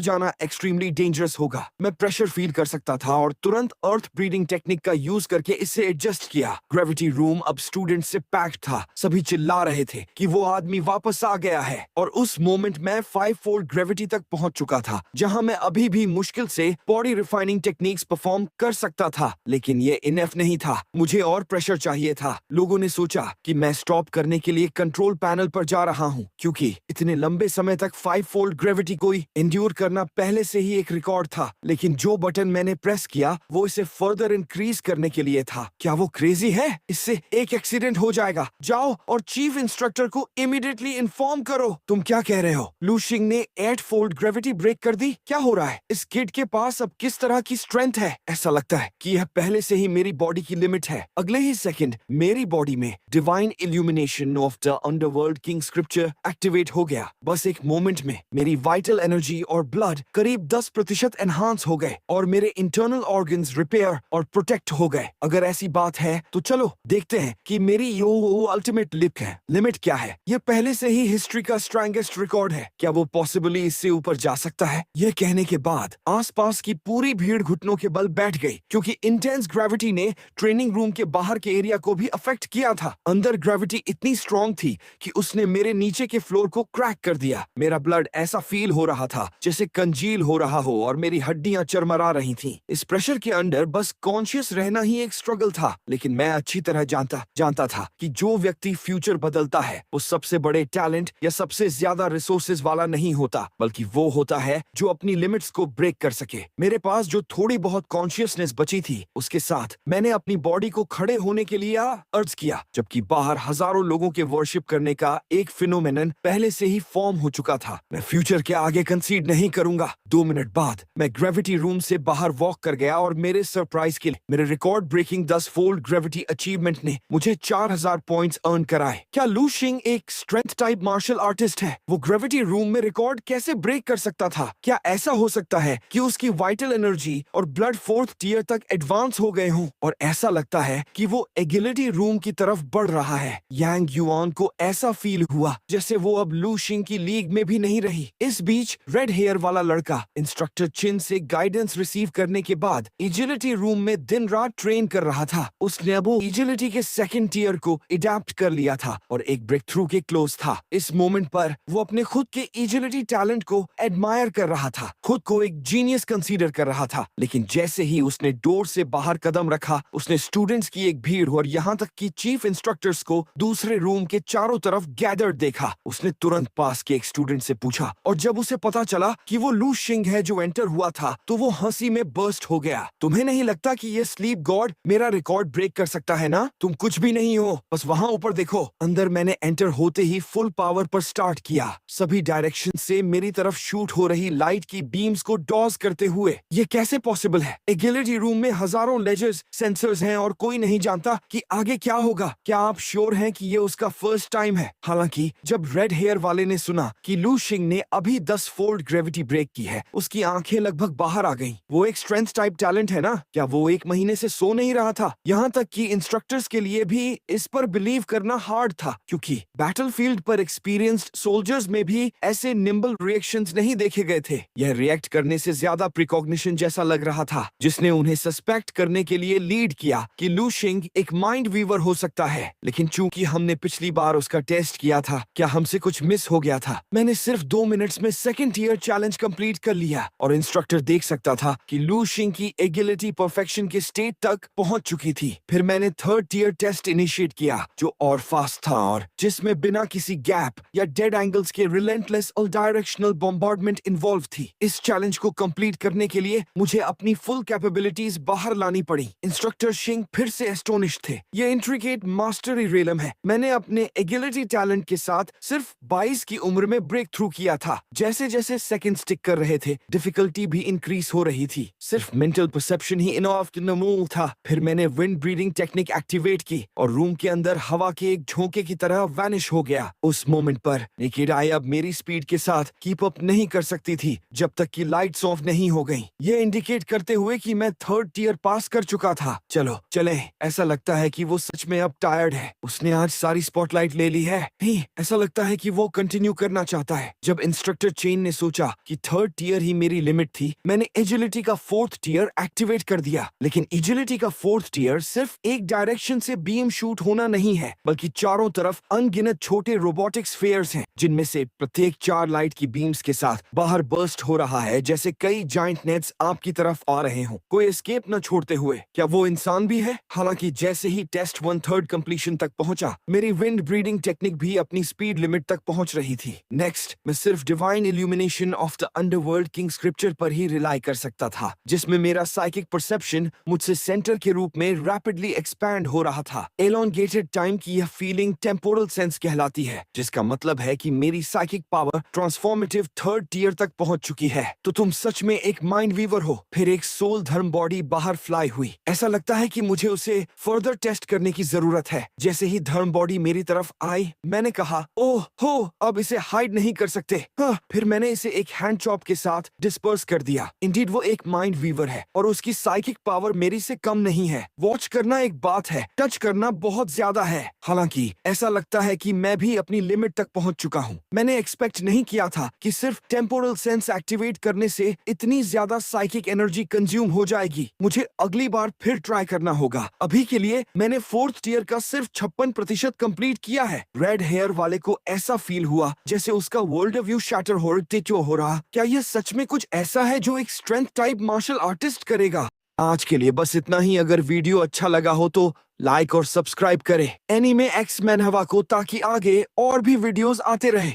Speaker 1: जाना एक्सट्रीमली डेंजरस होगा। मैं प्रेशर फील कर सकता था और तुरंत अर्थ ब्रीदिंग टेक्निक का यूज करके इससे एडजस्ट किया। ग्रेविटी रूम अब स्टूडेंट से पैक्ड था। सभी चिल्ला रहे थे कि वो आदमी वापस आ गया है। और उस मोमेंट में 5-fold ग्रेविटी तक पहुंच चुका था, जहां मैं अभी भी मुश्किल से बॉडी रिफाइनिंग टेक्निक्स परफॉर्म कर सकता था। लेकिन ये इनफ नहीं था, मुझे और प्रेशर चाहिए था। लोगों ने सोचा कि मैं स्टॉप करने के लिए कंट्रोल पैनल पर जा रहा हूँ, क्योंकि इतने लंबे समय तक 5-fold ग्रेविटी कोई एंड्योर करना पहले से ही एक रिकॉर्ड था। लेकिन जो बटन मैंने प्रेस किया वो इसे फर्दर इंक्रीज करने के लिए था। क्या वो क्रेजी है? इससे एक एक्सीडेंट हो जाएगा। जाओ और चीफ इंस्ट्रक्टर को इमीडिएटली इन्फॉर्म करो। तुम क्या कह रहे हो? लू शिंग ने 8-fold ग्रेविटी ब्रेक कर दी? क्या हो रहा है? इस किड के पास अब किस तरह की स्ट्रेंथ है? ऐसा लगता है कि यह पहले से ही मेरी बॉडी की लिमिट है। अगले ही सेकंड मेरी बॉडी में divine illumination of the underworld king scripture activate हो गया। बस एक मोमेंट में मेरी वाइटल एनर्जी और ब्लड करीब 10% एनहांस हो गए और मेरे इंटरनल ऑर्गन्स रिपेयर और प्रोटेक्ट हो गए। अगर ऐसी बात है तो चलो देखते हैं कि मेरी यो अल्टीमेट लिमिट क्या है। यह पहले से ही हिस्ट्री का स्ट्रॉन्गेस्ट रिकॉर्ड है। क्या वो पॉसिबली इससे ऊपर जा सकता है? यह कहने के बाद आसपास की पूरी भीड़ घुटनों के बल बैठ गई, क्योंकि इंटेंस ग्रेविटी ने ट्रेनिंग रूम के बाहर के एरिया को भी अफेक्ट किया था। अंदर ग्रेविटी इतनी स्ट्रॉन्ग थी कि उसने मेरे नीचे के फ्लोर को क्रैक कर दिया। मेरा ब्लड ऐसा फील हो रहा था जैसे कंजील हो रहा हो और मेरी हड्डियां चरमरा रही थीं। इस प्रेशर के अंदर बस कॉन्शियस रहना ही एक स्ट्रगल था। लेकिन मैं अच्छी तरह जानता था कि जो व्यक्ति फ्यूचर बदलता है वो सबसे बड़े टैलेंट या सबसे ज्यादा रिसोर्सेज वाला नहीं होता, बल्कि वो होता है जो अपनी लिमिट्स को ब्रेक कर सके। मेरे पास जो थोड़ी बहुत कॉन्शियसनेस बची थी, उसके साथ मैंने अपनी बॉडी को खड़े होने के लिए अर्ज किया, जबकि बाहर हजारों लोगों के वर्शिप करने का एक फिनोमेनन पहले से ही फॉर्म हो चुका था। मैं फ्यूचर के आगे कंसीड नहीं करूंगा। 2 मिनट बाद मैं ग्रेविटी रूम से बाहर वॉक कर गया और मेरे सरप्राइज के लिए मेरे record breaking 10-fold gravity achievement ने मुझे 4000 पॉइंट्स अर्न कराए। क्या लू शिंग एक स्ट्रेंथ टाइप मार्शल आर्टिस्ट है? वो ग्रेविटी रूम में रिकॉर्ड कैसे ब्रेक कर सकता था? क्या ऐसा हो सकता है कि उसकी वाइटल एनर्जी और ब्लड 4th टियर तक एडवांस हो गए हों? और ऐसा लगता है कि वो एगिलिटी रूम की तरफ बढ़ रहा है। यांग युआन को ऐसा फील हुआ जैसे वो अब लू शिंग की लीग में भी नहीं रही। इस बीच रेड हेयर वाला लड़का इंस्ट्रक्टर चिन से गाइडेंस रिसीव करने के बाद एजिलिटी रूम में दिन रात ट्रेन कर रहा था। उसने अब एजिलिटी के 2nd टियर को अडैप्ट कर लिया था और एक ब्रेक थ्रू के क्लोज था। इस मोमेंट पर वो अपने खुद के एजिलिटी टैलेंट को एडमायर कर रहा था, खुद को एक जीनियस कंसीडर कर रहा था। लेकिन जैसे ही उसने डोर से बाहर कदम रखा, उसने स्टूडेंट्स की एक भीड़ और यहाँ तक कि चीफ इंस्ट्रक्टर्स को दूसरे रूम के चारों तरफ गैदर्ड देखा। उसने तुरंत पास के एक स्टूडेंट से पूछा और जब उसे पता चला कि वो लू शिंग है जो एंटर हुआ था, तो वो हंसी में बर्स्ट हो गया। तुम्हें नहीं लगता कि ये स्लीप गॉड मेरा रिकॉर्ड ब्रेक कर सकता है ना? तुम कुछ भी नहीं हो, बस वहाँ ऊपर देखो। अंदर मैंने एंटर होते ही फुल पावर पर स्टार्ट किया, सभी डायरेक्शन से मेरी तरफ शूट हो रही लाइट की बीम्स को डॉज करते हुए। ये कैसे पॉसिबल है? एगिलिटी रूम में हजारों लेजर्स सेंसर्स हैं और कोई नहीं जानता कि आगे क्या होगा। क्या आप श्योर हैं कि ये उसका फर्स्ट टाइम है? हालांकि जब रेड हेयर वाले ने सुना कि लू शिंग ने अभी 10-fold ग्रेविटी ब्रेक की है, उसकी आंखें लगभग बाहर आ गईं। वो एक स्ट्रेंथ टाइप टैलेंट है ना? क्या वो 1 महीने से सो नहीं रहा था? यहाँ तक कि इंस्ट्रक्टर्स के लिए भी इस पर बिलीव करना हार्ड था, क्योंकि बैटलफील्ड पर एक्सपीरियंस्ड सोल्जर्स में भी ऐसे निम्बल रिएक्शंस नहीं देखे गए थे। यह रिएक्ट करने से ज्यादा प्रिकॉग्निशन जैसा लग रहा था, जिसने उन्हें सस्पेक्ट करने के लिए लीड किया कि लू शिंग एक माइंड वीवर हो सकता है। लेकिन चूंकि हमने पिछली बार उसका टेस्ट किया था, क्या हमसे कुछ मिस हो गया था? मैंने सिर्फ 2 मिनट्स में 2nd टियर चैलेंज कंप्लीट कर लिया और इंस्ट्रक्टर देख सकता था कि लू शिंग की एगिलिटी परफेक्शन के स्टेट तक पहुंच चुकी थी। फिर मैंने 3rd टियर टेस्ट इनिशिएट किया, जो और फास्ट था और जिसमें बिना किसी गैप या डेड एंगल्स के रिलेंटलेस और डायरेक्शनल बॉम्बार्डमेंट इन्वॉल्व थी। इस चैलेंज को कंप्लीट करने के लिए मुझे अपनी फुल कैपेबिलिटीज बाहर लानी पड़ी। इंस्ट्रक्टर शिंग फिर से एस्टोनिश थे। ये इंट्रिकेट मास्टरी रियलम है। मैंने अपने अपने एगिलिटी टैलेंट के साथ सिर्फ 22 की उम्र में ब्रेक थ्रू किया था। जैसे जैसे सेकंड्स टिक कर रहे थे, डिफिकल्टी भी इंक्रीज हो रही थी। सिर्फ मेंटल परसेप्शन ही इनफ नमूल था। फिर मैंने विंड ब्रीदिंग टेक्निक एक्टिवेट की और रूम के अंदर हवा के एक झोंके की तरह वैनिश हो गया। उस मोमेंट पर नेकेड आई अब मेरी स्पीड के साथ कीप अप नहीं कर सकती थी जब तक कि लाइट्स ऑफ नहीं हो गईं। ये इंडिकेट करते हुए कि मैं थर्ड टियर पास कर चुका था। चलो चले, ऐसा लगता है कि वो सच में अब टायर्ड है। उसने आज सारी स्पॉटलाइट ले ली है। नहीं, ऐसा लगता है कि वो कंटिन्यू करना चाहता है। जब इंस्ट्रक्टर चेन ने सोचा कि थर्ड टियर ही मेरी लिमिट थी, मैंने एजिलिटी का फोर्थ टियर एक्टिवेट कर दिया। लेकिन एजिलिटी का फोर्थ टियर सिर्फ एक डायरेक्शन से बीम शूट होना नहीं है, बल्कि चारों तरफ अनगिनत छोटे रोबोटिक स्फीयर्स हैं, जिनमें से प्रत्येक 4 लाइट की बीम्स के साथ बाहर बर्स्ट हो रहा है, जैसे कई जाइंट नेट्स आपकी तरफ आ रहे हों, कोई एस्केप न छोड़ते हुए। क्या वो इंसान भी है? हालांकि जैसे ही टेस्ट 1/3 कंप्लीशन तक पहुंचा, मेरी विंड ब्रीडिंग टेक्निक भी अपनी स्पीड लिमिट तक पहुंच रही थी। नेक्स्ट, मैं सिर्फ divine illumination of the underworld king scripture पर ही रिलाई कर सकता था, जिसमें मेरा साइकिक परसेप्शन मुझसे सेंटर के रूप में रैपिडली एक्सपैंड हो रहा था। एलोंगेटेड टाइम की यह फीलिंग टेम्पोरल सेंस कहलाती है, जिसका मतलब है कि मेरी psychic power transformative third tier तक पहुंच चुकी है। तो तुम सच में एक माइंड वीवर हो। फिर एक सोल धर्म बॉडी बाहर फ्लाई हुई। ऐसा लगता है कि मुझे उसे फर्दर टेस्ट करने की जरूरत है। जैसे ही धर्म बॉडी मेरी तरफ आई, मैंने कहा, ओह हो, अब इसे हाइड नहीं कर सकते। हाँ, फिर मैंने इसे एक हैंड चॉप के साथ डिस्पर्स कर दिया। इंडीड वो एक माइंड वीवर है और उसकी साइकिक पावर मेरी से कम नहीं है। वॉच करना एक बात है, टच करना बहुत ज्यादा है। हालांकि ऐसा लगता है कि मैं भी अपनी लिमिट तक पहुंच चुका हूं। मैंने एक्सपेक्ट नहीं किया था कि सिर्फ टेम्पोरल सेंस एक्टिवेट करने से इतनी ज्यादा साइकिक एनर्जी कंज्यूम हो जाएगी। मुझे अगली बार फिर ट्राई करना होगा। अभी के लिए मैंने फोर्थ टियर का सिर्फ 56% कंप्लीट किया है। रेड हेयर वाले को ऐसा फील हुआ जैसे उसका वर्ल्ड व्यू शैटर हो रहा। क्या यह सच में कुछ ऐसा है जो एक स्ट्रेंथ टाइप मार्शल आर्टिस्ट करेगा? आज के लिए बस इतना ही। अगर वीडियो अच्छा लगा हो तो लाइक और सब्सक्राइब करें एनीमे एक्स मैन हवा को, ताकि आगे और भी वीडियोस आते रहे।